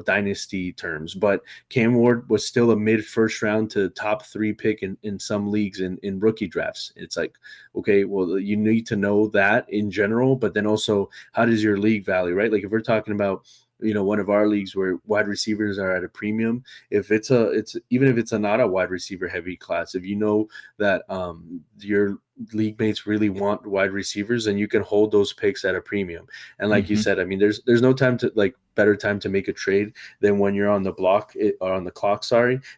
Speaker 3: dynasty terms. But Cam Ward was still a mid first round to top 3 pick in some leagues in rookie drafts. It's like, okay, well, you need to know that in general, but then also, how does your league value, right? Like, if we're talking about one of our leagues where wide receivers are at a premium, even if it's not a wide receiver heavy class, if you know that your league mates really want wide receivers, and you can hold those picks at a premium. And like you said, I mean, there's no time to better time to make a trade than when you're on the clock,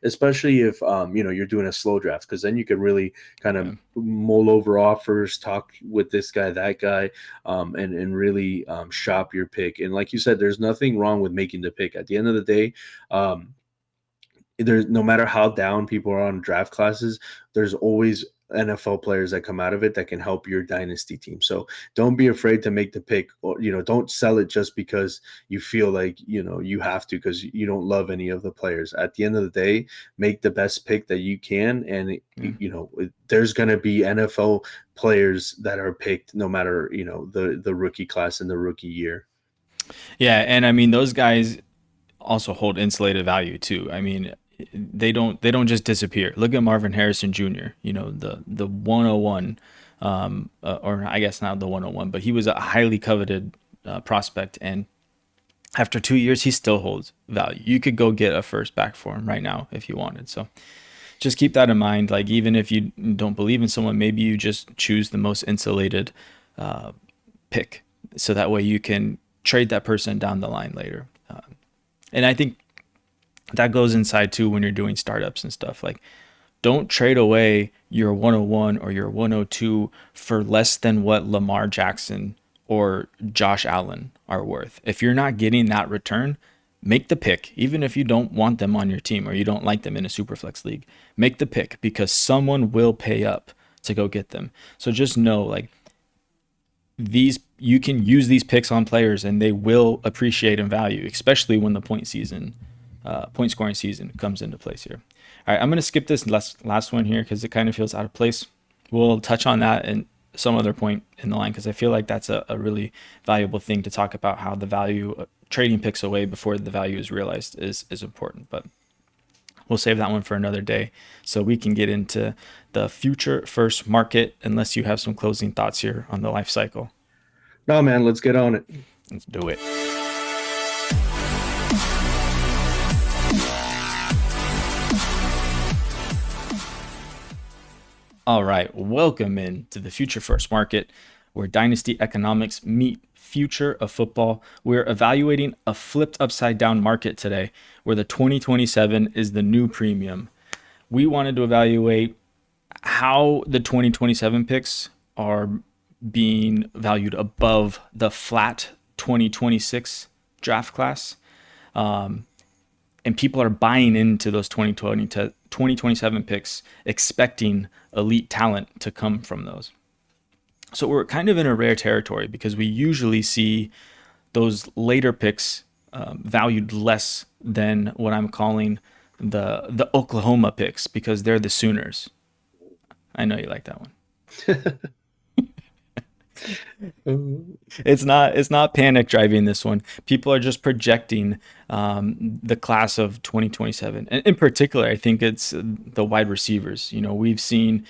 Speaker 3: especially if you're doing a slow draft, because then you can really kind of mull over offers, talk with this guy, that guy, and really shop your pick. And like you said, there's nothing wrong with making the pick. At the end of the day, there's, no matter how down people are on draft classes, there's always NFL players that come out of it that can help your dynasty team. So don't be afraid to make the pick, or don't sell it just because you feel like you have to, because you don't love any of the players. At the end of the day, make the best pick that you can, and there's going to be NFL players that are picked no matter the rookie class and the rookie year.
Speaker 2: Yeah, and I mean those guys also hold insulated value too. I mean, they don't just disappear. Look at Marvin Harrison Jr. The 101, or I guess not the 101, but he was a highly coveted prospect, and after 2 years, he still holds value. You could go get a first back for him right now if you wanted. So just keep that in mind. Like, even if you don't believe in someone, maybe you just choose the most insulated pick, so that way you can trade that person down the line later. And I think that goes inside too when you're doing startups and stuff. Like, don't trade away your 101 or your 102 for less than what Lamar Jackson or Josh Allen are worth. If you're not getting that return, make the pick. Even if you don't want them on your team or you don't like them in a superflex league, make the pick, because someone will pay up to go get them. So just know, like, you can use these picks on players and they will appreciate in value, especially when the point scoring season comes into place here. All right, I'm going to skip this last one here because it kind of feels out of place. We'll touch on that in some other point in the line, because I feel like that's a really valuable thing to talk about, how the value trading picks away before the value is realized is important. But we'll save that one for another day so we can get into the future first market, unless you have some closing thoughts here on the life cycle.
Speaker 3: No, man, let's get on it.
Speaker 2: Let's do it. All right, welcome into the future first market, where dynasty economics meet future of football. We're evaluating a flipped upside down market today, where the 2027 is the new premium. We wanted to evaluate how the 2027 picks are being valued above the flat 2026 draft class. And people are buying into those 2027 picks, expecting elite talent to come from those. So we're kind of in a rare territory, because we usually see those later picks valued less than what I'm calling the Oklahoma picks, because they're the Sooners. I know you like that one. It's not panic driving this one. People are just projecting the class of 2027, and in particular, I think it's the wide receivers. We've seen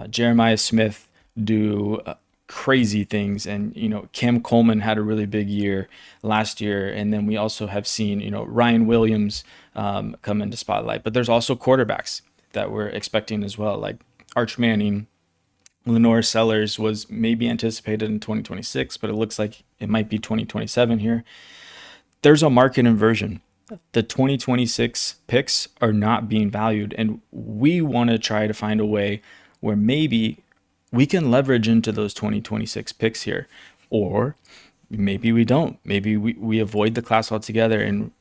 Speaker 2: Jeremiah Smith do crazy things, and Cam Coleman had a really big year last year, and then we also have seen Ryan Williams come into spotlight. But there's also quarterbacks that we're expecting as well, like Arch Manning. Lenore Sellers was maybe anticipated in 2026, but it looks like it might be 2027 here. There's a market inversion. The 2026 picks are not being valued, and we want to try to find a way where maybe we can leverage into those 2026 picks here, or maybe we don't. Maybe we avoid the class altogether, and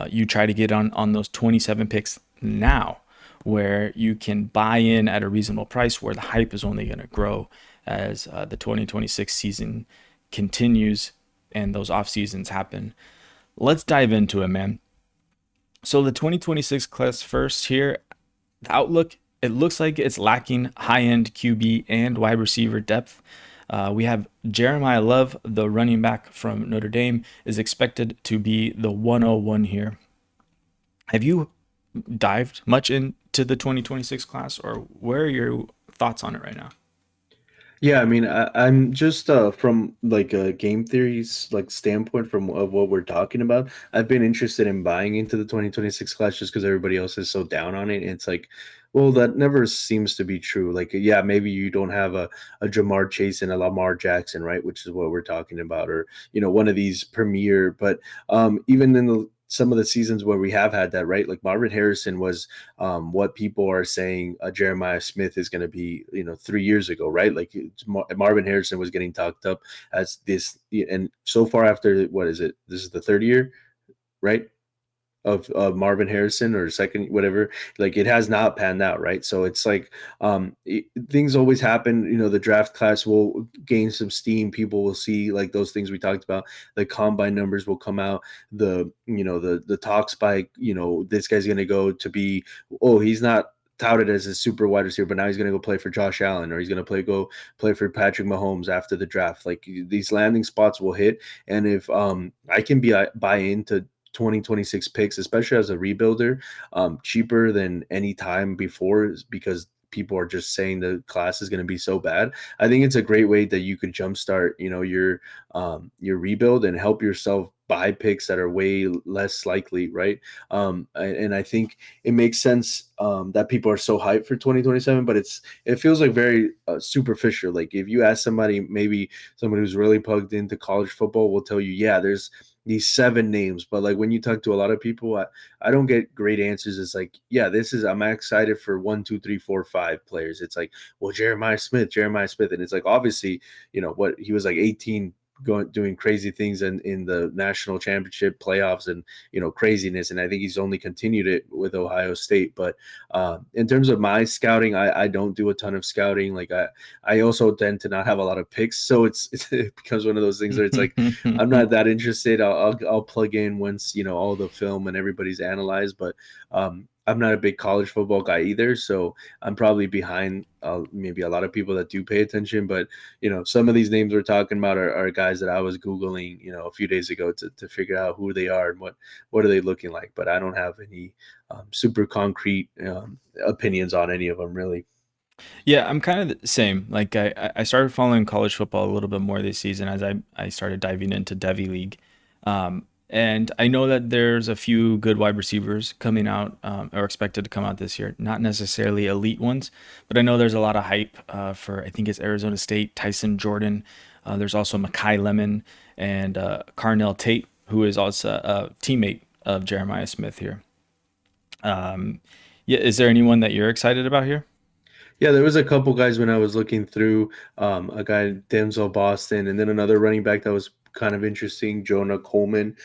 Speaker 2: you try to get on those 27 picks now, where you can buy in at a reasonable price, where the hype is only going to grow as the 2026 season continues and those off seasons happen. Let's dive into it, man. So the 2026 class first here, the outlook, it looks like it's lacking high-end QB and wide receiver depth. We have Jeremiah Love, the running back from Notre Dame, is expected to be the 101 here. Have you dived much into the 2026 class, or where are your thoughts on it right now?
Speaker 3: Yeah, I mean, I'm just from like a game theories standpoint of what we're talking about. I've been interested in buying into the 2026 class just because everybody else is so down on it. And it's like, well, that never seems to be true. Like, yeah, maybe you don't have a Jamar Chase and a Lamar Jackson, right? Which is what we're talking about, or one of these premier. But even in some of the seasons where we have had that, right? Like Marvin Harrison was what people are saying Jeremiah Smith is going to be, 3 years ago, right? Like Marvin Harrison was getting talked up as this, and so far after, what is it? This is the third year, right? of Marvin Harrison or second, whatever, like it has not panned out, right? So it's like things always happen. The draft class will gain some steam. People will see like those things we talked about. The combine numbers will come out. The talk spike. This guy's going to go to be. Oh, he's not touted as a super wide receiver, but now he's going to go play for Josh Allen, or he's going to go play for Patrick Mahomes after the draft. Like these landing spots will hit, and if I can buy into 2026 picks, especially as a rebuilder, cheaper than any time before, because people are just saying the class is going to be so bad. I think it's a great way that you could jumpstart, your rebuild and help yourself buy picks that are way less likely, right? And I think it makes sense that people are so hyped for 2027, but it feels like very superficial. Like if you ask somebody, maybe someone who's really plugged into college football will tell you, yeah, there's these 7 names, but like when you talk to a lot of people, I don't get great answers. It's like, yeah, I'm excited for 1, 2, 3, 4, 5 players. It's like, well, Jeremiah Smith, and it's like, obviously, what he was like 18 doing crazy things in the national championship playoffs and craziness, and I think he's only continued it with Ohio State. But in terms of my scouting, I don't do a ton of scouting. Like I also tend to not have a lot of picks, so it becomes one of those things where it's like I'm not that interested. I'll plug in once all the film and everybody's analyzed, but I'm not a big college football guy either, so I'm probably behind maybe a lot of people that do pay attention. But some of these names we're talking about are guys that I was Googling a few days ago to figure out who they are and what are they looking like. But I don't have any super concrete opinions on any of them, really.
Speaker 2: Yeah, I'm kind of the same. Like I started following college football a little bit more this season as I started diving into Devy League. And I know that there's a few good wide receivers coming out or expected to come out this year. Not necessarily elite ones, but I know there's a lot of hype for, I think it's Arizona State, Tyson Jordan. There's also Makai Lemon and Carnell Tate, who is also a teammate of Jeremiah Smith here. Yeah, is there anyone that you're excited about here?
Speaker 3: Yeah, there was a couple guys when I was looking through, a guy Denzel Boston, and then another running back that was kind of interesting, Jonah Coleman,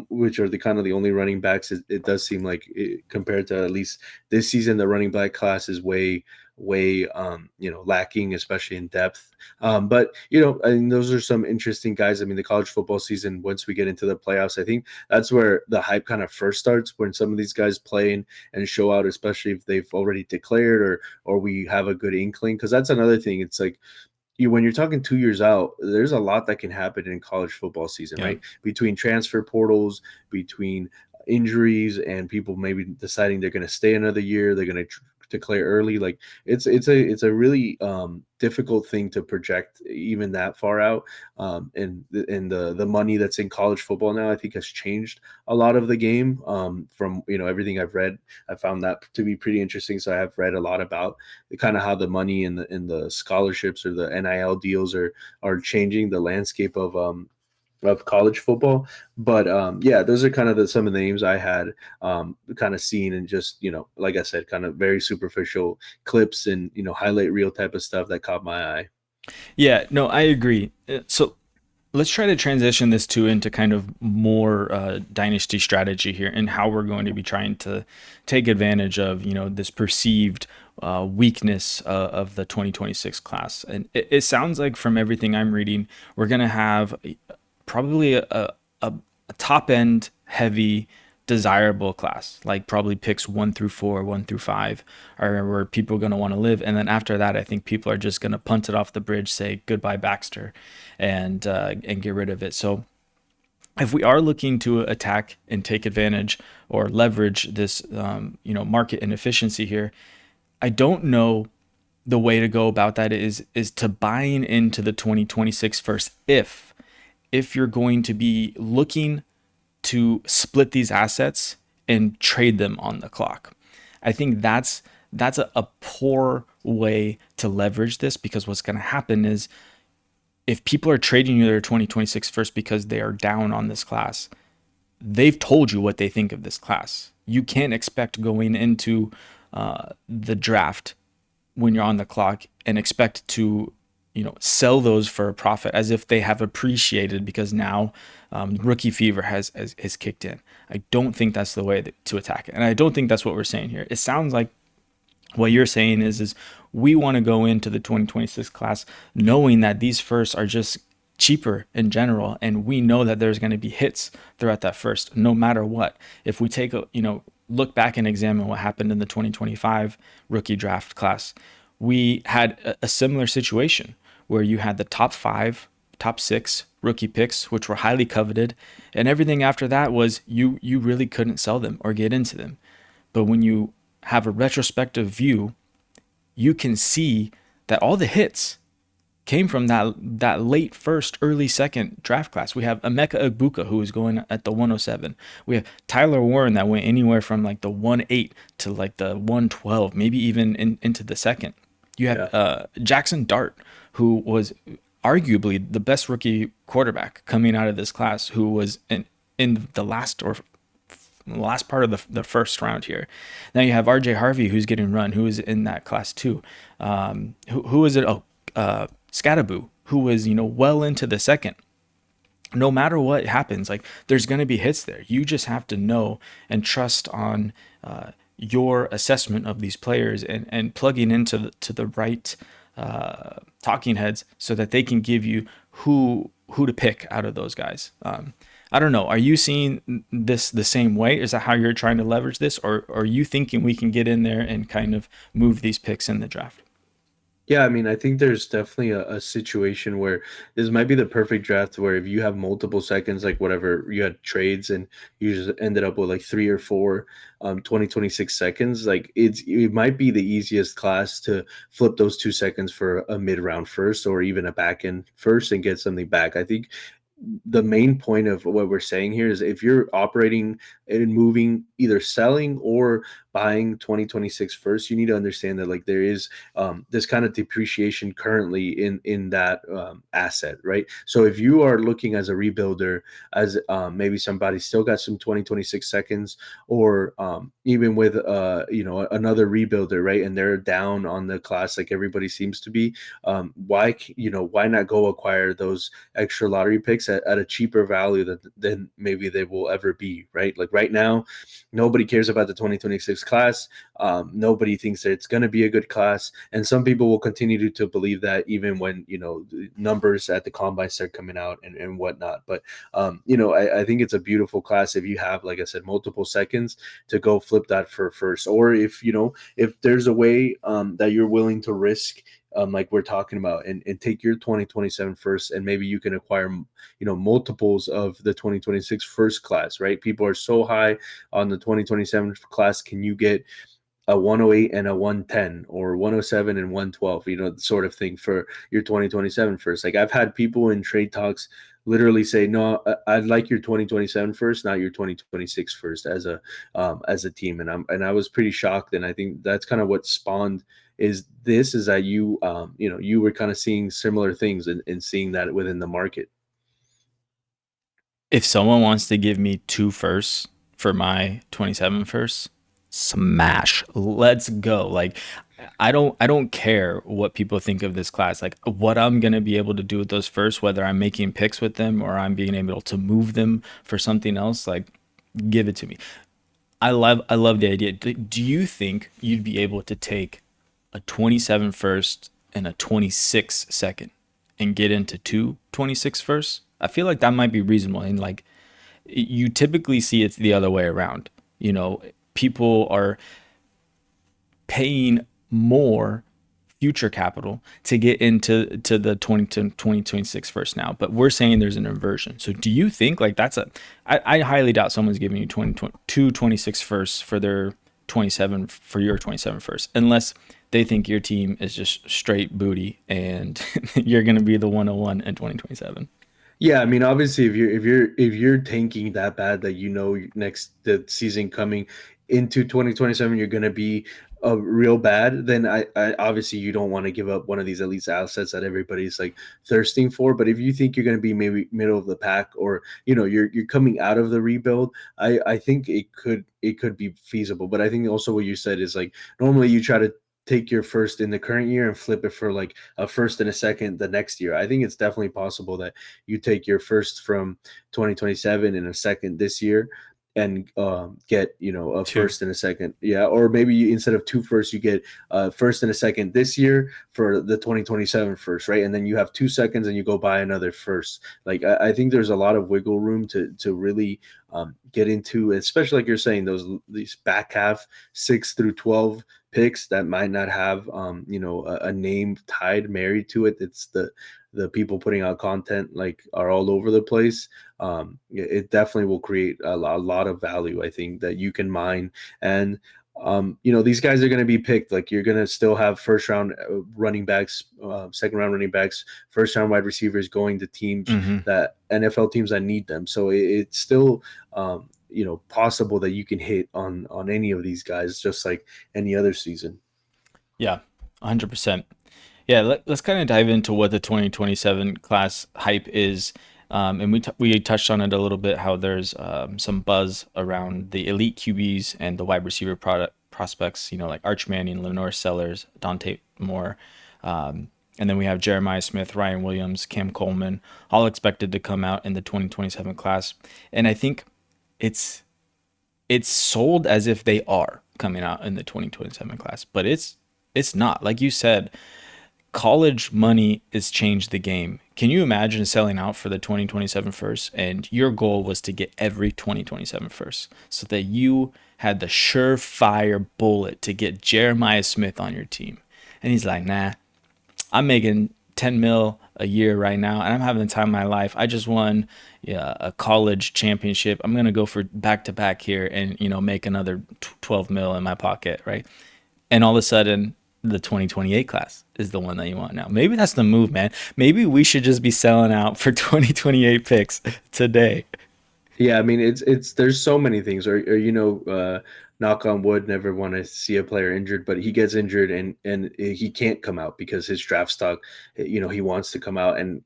Speaker 3: which are the kind of the only running backs. It does seem like compared to at least this season, the running back class is way lacking, especially in depth. But I mean, those are some interesting guys. I mean, the college football season, once we get into the playoffs, I think that's where the hype kind of first starts, when some of these guys play and show out, especially if they've already declared or we have a good inkling. Because that's another thing. It's like, when you're talking 2 years out, there's a lot that can happen in college football season,
Speaker 2: Yeah.
Speaker 3: right? Between transfer portals, between injuries, and people maybe deciding they're going to stay another year, they're going to declare early. Like it's a really difficult thing to project even that far out. And the money that's in college football now, I think, has changed a lot of the game. From everything I've read, I found that to be pretty interesting. So I have read a lot about kind of how the money and the scholarships or the NIL deals are changing the landscape of college football. But yeah, those are kind of some of the names I had kind of seen, and just like I said, kind of very superficial clips and highlight reel type of stuff that caught my eye.
Speaker 2: Yeah, no, I agree. So let's try to transition this into kind of more dynasty strategy here, and how we're going to be trying to take advantage of this perceived weakness of the 2026 class. And it sounds like, from everything I'm reading, we're going to have probably a top end heavy desirable class, like probably picks 1 through 4, 1 through 5 are where people are going to want to live. And then after that, I think people are just going to punt it off the bridge, say goodbye Baxter, and get rid of it. So if we are looking to attack and take advantage or leverage this market inefficiency here, I don't know the way to go about that is to buying into the 2026 first. If you're going to be looking to split these assets and trade them on the clock, I think that's a poor way to leverage this, because what's going to happen is, if people are trading you their 2026 first because they are down on this class, they've told you what they think of this class. You can't expect going into the draft when you're on the clock and expect to sell those for a profit as if they have appreciated because now rookie fever has kicked in. I don't think that's the way to attack it. And I don't think that's what we're saying here. It sounds like what you're saying is we want to go into the 2026 class knowing that these firsts are just cheaper in general, and we know that there's going to be hits throughout that first no matter what. If we take a look back and examine what happened in the 2025 rookie draft class, we had a similar situation where you had the top 5, top 6 rookie picks, which were highly coveted, and everything after that was you really couldn't sell them or get into them. But when you have a retrospective view, you can see that all the hits came from that late first, early second draft class. We have Emeka Egbuka, who was going at the 107. We have Tyler Warren that went anywhere from like the 1-8 to like the 112, maybe even into the second. You have Jackson Dart, who was arguably the best rookie quarterback coming out of this class, who was in the last part of the first round here. Now you have RJ Harvey, who's getting run, who is in that class too. Who is it? Scattaboo, who was well into the second. No matter what happens, like there's going to be hits there. You just have to know and trust on your assessment of these players and plugging into the right talking heads so that they can give you who to pick out of those guys. I don't know. Are you seeing this the same way? Is that how you're trying to leverage this? Or are you thinking we can get in there and kind of move these picks in the draft?
Speaker 3: Yeah, I mean, I think there's definitely a situation where this might be the perfect draft where if you have multiple seconds, like whatever, you had trades and you just ended up with like 3 or 4 2026 seconds, like it might be the easiest class to flip those 2 seconds for a mid-round first or even a back-end first and get something back. I think the main point of what we're saying here is if you're operating and moving, either selling or buying 2026 first, you need to understand that like there is this kind of depreciation currently in that asset, right? So if you are looking as a rebuilder, as maybe somebody still got some 2026 seconds, or even with another rebuilder, right, and they're down on the class like everybody seems to be, why not go acquire those extra lottery picks at a cheaper value than maybe they will ever be, right? Like right now, nobody cares about the 2026 class. Nobody thinks that it's going to be a good class, and some people will continue to believe that even when numbers at the combine start coming out and whatnot. But I think it's a beautiful class if you have, like I said, multiple seconds to go flip that for first, or if there's a way that you're willing to risk, like we're talking about, and take your 2027 first, and maybe you can acquire multiples of the 2026 first class, right? People are so high on the 2027 class. Can you get a 108 and a 110, or 107 and 112, sort of thing for your 2027 first? Like I've had people in trade talks literally say, no, I'd like your 2027 first, not your 2026 first as a team. And I was pretty shocked. And I think that's kind of what spawned is that you were kind of seeing similar things and seeing that within the market.
Speaker 2: If someone wants to give me 2 firsts for my 27 firsts, smash, let's go. Like I don't care what people think of this class. Like what I'm going to be able to do with those firsts, whether I'm making picks with them or I'm being able to move them for something else, like give it to me. I love the idea. Do you think you'd be able to take a 27 first and a 26 second and get into 2 26 firsts? I feel like that might be reasonable. And like you typically see it's the other way around. People are paying more future capital to get into the 2026 first now, but we're saying there's an inversion. So do you think like I highly doubt someone's giving you 26 firsts for their 27 for your 27 first, unless they think your team is just straight booty and you're going to be the 101 in 2027.
Speaker 3: Yeah, I mean, obviously, if you're tanking that bad that the season coming into 2027, you're going to be real bad, then I obviously you don't want to give up one of these elite assets that everybody's like thirsting for. But if you think you're going to be maybe middle of the pack, or you're coming out of the rebuild, I think it could be feasible. But I think also what you said is like normally you try to take your first in the current year and flip it for like a first and a second the next year. I think it's definitely possible that you take your first from 2027 and a second this year and get, you know, a
Speaker 2: Two.
Speaker 3: first and a second. Yeah. Or maybe instead of two firsts, you get a first and a second this year for the 2027 first, right? And then you have 2 seconds and you go buy another first. Like, I think there's a lot of wiggle room to really get into, especially like you're saying, these back half 6 through 12 picks that might not have you know, a name tied married to it. It's the people putting out content like are all over the place. It definitely will create a lot of value, I think, that you can mine. And you know, these guys are going to be picked. Like, you're going to still have first round running backs, second round running backs, first round wide receivers going to teams that NFL teams that need them. So it's still you know, possible that you can hit on any of these guys, just like any other season.
Speaker 2: Yeah, 100%. Yeah, let's kind of dive into what the 2027 class hype is. And we touched on it a little bit, how there's some buzz around the elite QBs and the wide receiver prospects, you know, like Arch Manning, Lenore Sellers, Dante Moore. And then we have Jeremiah Smith, Ryan Williams, Cam Coleman, all expected to come out in the 2027 class. And I think it's sold as if they are coming out in the 2027 class, but it's not. Like you said, college money has changed the game. Can you imagine selling out for the 2027 first, and your goal was to get every 2027 first, so that you had the surefire bullet to get Jeremiah Smith on your team? And he's like, nah, I'm making 10 mil a year right now, and I'm having the time of my life. I just won a college championship. I'm going to go for back-to-back here and, you know, make another 12 mil in my pocket, right? And all of a sudden, the 2028 class is the one that you want now. Maybe that's the move, man. Maybe we should just be selling out for 2028 picks today.
Speaker 3: Yeah, I mean, it's there's so many things, or you know, knock on wood, never want to see a player injured, but he gets injured and he can't come out because his draft stock, you know, he wants to come out and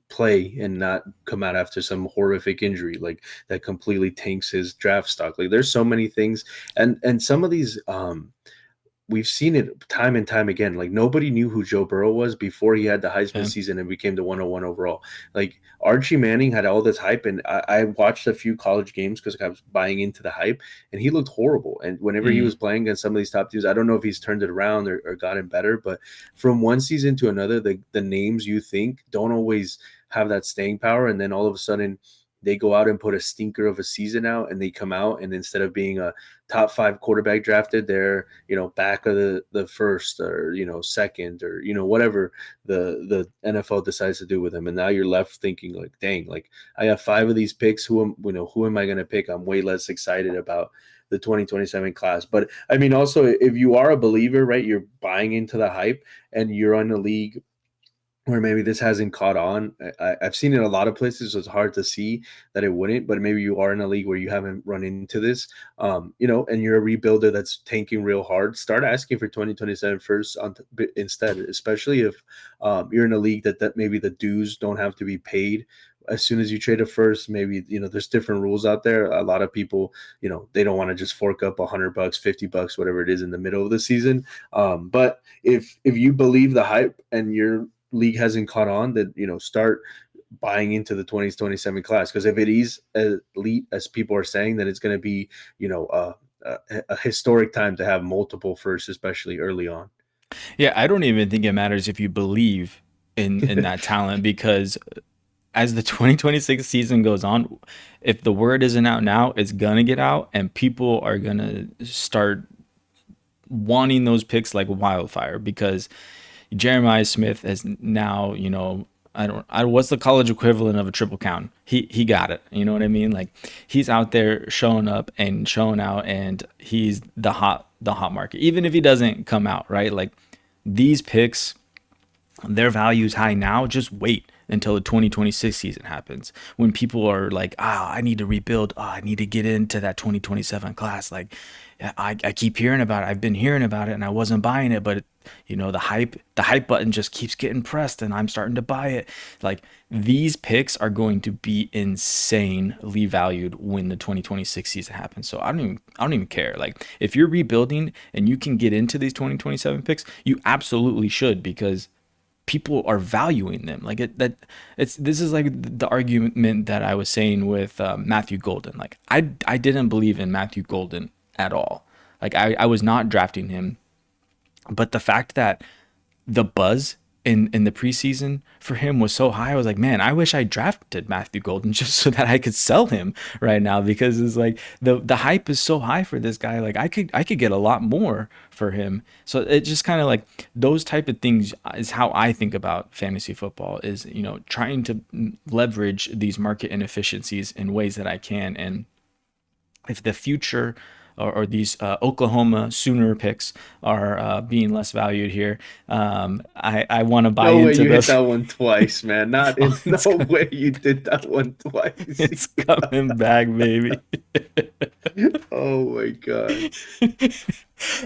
Speaker 3: play and not come out after some horrific injury like that completely tanks his draft stock. Like, there's so many things, and some of these we've seen it time and time again. Like, nobody knew who Joe Burrow was before he had the Heisman season and became the 101 overall. Like, Archie Manning had all this hype, and I watched a few college games because I was buying into the hype, and he looked horrible. And whenever he was playing against some of these top teams, I don't know if he's turned it around or gotten better, but from one season to another, the names you think don't always have that staying power, and then all of a sudden they go out and put a stinker of a season out, and they come out, and instead of being a top 5 quarterback drafted, they're, you know, back of the first, or, you know, second, or, you know, whatever the NFL decides to do with them. And now you're left thinking like, dang, like, I have 5 of these picks. Who am I going to pick? I'm way less excited about the 2027 class. But I mean, also, if you are a believer, right, you're buying into the hype and you're on a league where maybe this hasn't caught on. I've seen it a lot of places, so it's hard to see that it wouldn't. But maybe you are in a league where you haven't run into this, you know, and you're a rebuilder that's tanking real hard. Start asking for 2027 first instead, especially if you're in a league that maybe the dues don't have to be paid as soon as you trade a first. Maybe, you know, there's different rules out there. A lot of people, you know, they don't want to just fork up $100, $50, whatever it is in the middle of the season. But if you believe the hype and your league hasn't caught on, that, you know, start buying into the 2027 class, because if it is as elite as people are saying, then it's going to be, you know, a historic time to have multiple firsts, especially early on.
Speaker 2: Yeah, I don't even think it matters if you believe in that talent, because as the 2026 season goes on, if the word isn't out now, it's gonna get out, and people are gonna start wanting those picks like wildfire, because Jeremiah Smith is now, you know, what's the college equivalent of a triple count? He got it. You know what I mean? Like, he's out there showing up and showing out, and he's the hot market. Even if he doesn't come out, right? Like, these picks, their value is high now. Just wait until the 2026 season happens, when people are like, I need to rebuild. I need to get into that 2027 class. Like, I keep hearing about it. I've been hearing about it and I wasn't buying it, but the hype button just keeps getting pressed and I'm starting to buy it. Like, these picks are going to be insanely valued when the 2026 season happens. So I don't even care. Like, if you're rebuilding and you can get into these 2027 picks, you absolutely should, because people are valuing them. Like, this is like the argument that I was saying with Matthew Golden. Like, I didn't believe in Matthew Golden at all. Like, I was not drafting him, but the fact that the buzz in the preseason for him was so high, I was like, man, I wish I drafted Matthew Golden just so that I could sell him right now, because it's like the hype is so high for this guy. Like, I could get a lot more for him. So it just kind of like those type of things is how I think about fantasy football, is trying to leverage these market inefficiencies in ways that I can. And if the future or these Oklahoma Sooner picks are being less valued here, I want to buy
Speaker 3: No way
Speaker 2: into
Speaker 3: you
Speaker 2: those.
Speaker 3: hit that one twice, man. Not in no way you did that one twice.
Speaker 2: It's coming back, baby.
Speaker 3: Oh my god.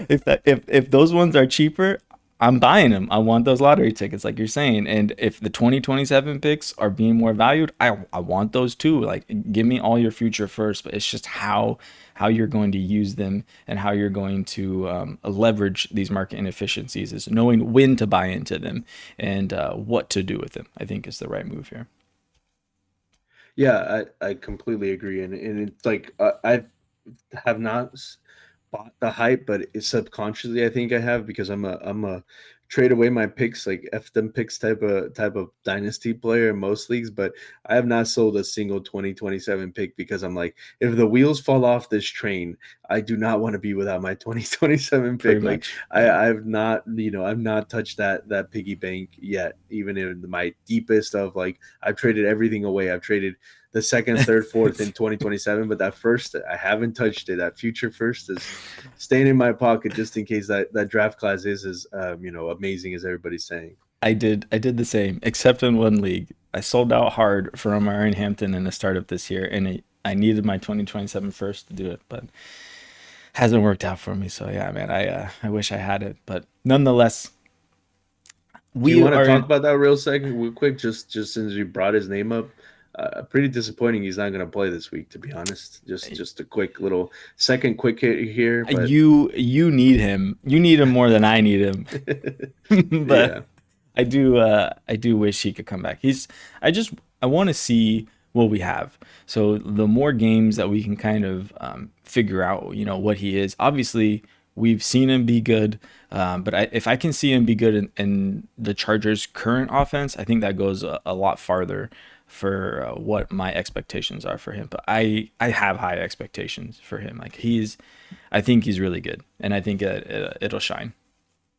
Speaker 2: If those ones are cheaper, I'm buying them. I want those lottery tickets, like you're saying. And if the 2027 picks are being more valued, I want those too. Like, give me all your future first. But it's just how you're going to use them and how you're going to leverage these market inefficiencies, is knowing when to buy into them and what to do with them, I think, is the right move here.
Speaker 3: Yeah, I completely agree. And it's like I have not bought the hype, but it's subconsciously I think I have, because I'm a trade away my picks, like F them picks type of dynasty player in most leagues. But I have not sold a single 2027 pick, because I'm like, if the wheels fall off this train, I do not want to be without my 2027
Speaker 2: Pretty
Speaker 3: pick. Like,
Speaker 2: much.
Speaker 3: I've not I've not touched that piggy bank yet, even in my deepest of, like, I've traded everything away. I've traded the second, third, fourth in 2027, but that first, I haven't touched it. That future first is staying in my pocket, just in case that draft class is as amazing as everybody's saying.
Speaker 2: I did the same, except in one league. I sold out hard from Aaron Hampton in the startup this year, and I needed my 2027 first to do it, but hasn't worked out for me. So yeah, man, I wish I had it, but nonetheless,
Speaker 3: Do you want to talk about that real quick, just since you brought his name up? Pretty disappointing he's not going to play this week, to be honest. Just a quick little second quick hit here. But
Speaker 2: You need him. You need him more than I need him. But
Speaker 3: yeah.
Speaker 2: I do wish he could come back. I want to see what we have. So the more games that we can kind of figure out, what he is. Obviously, we've seen him be good, but if I can see him be good in the Chargers' current offense, I think that goes a lot farther for what my expectations are for him. But I have high expectations for him. Like, I think he's really good, and I think it'll shine.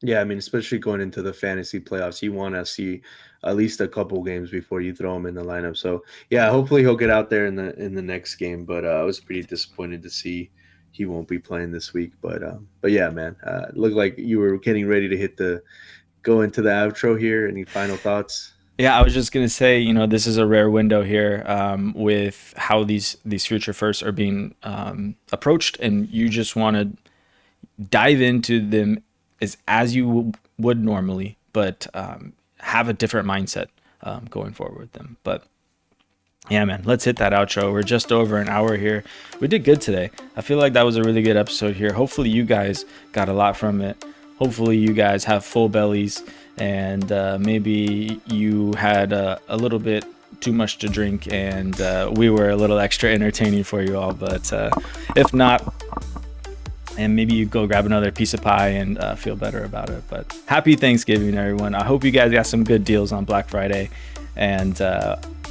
Speaker 3: Yeah, I mean, especially going into the fantasy playoffs, you want to see at least a couple games before you throw him in the lineup. So yeah, hopefully he'll get out there in the next game. But I was pretty disappointed to see he won't be playing this week. But yeah, man, looked like you were getting ready to go into the outro here. Any final thoughts?
Speaker 2: Yeah, I was just gonna say, this is a rare window here with how these future firsts are being approached, and you just want to dive into them as you would normally, but have a different mindset going forward with them. But yeah, man, let's hit that outro. We're just over an hour here. We did good today. I feel like that was a really good episode here. Hopefully you guys got a lot from it. Hopefully you guys have full bellies, and maybe you had a little bit too much to drink, and we were a little extra entertaining for you all. But if not, and maybe you go grab another piece of pie and feel better about it. But happy Thanksgiving, everyone. I hope you guys got some good deals on Black Friday, and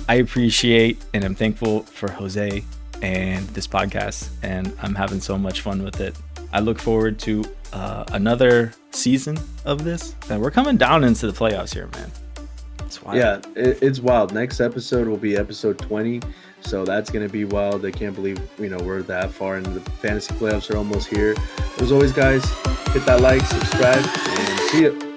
Speaker 2: I appreciate and I'm thankful for Jose and this podcast, and I'm having so much fun with it. I look forward to another season of this, and we're coming down into the playoffs here, man. It's wild.
Speaker 3: Yeah, it's wild. Next episode will be episode 20, so that's going to be wild. I can't believe we're that far, and the fantasy playoffs are almost here. As always, guys, hit that like, subscribe, and see you.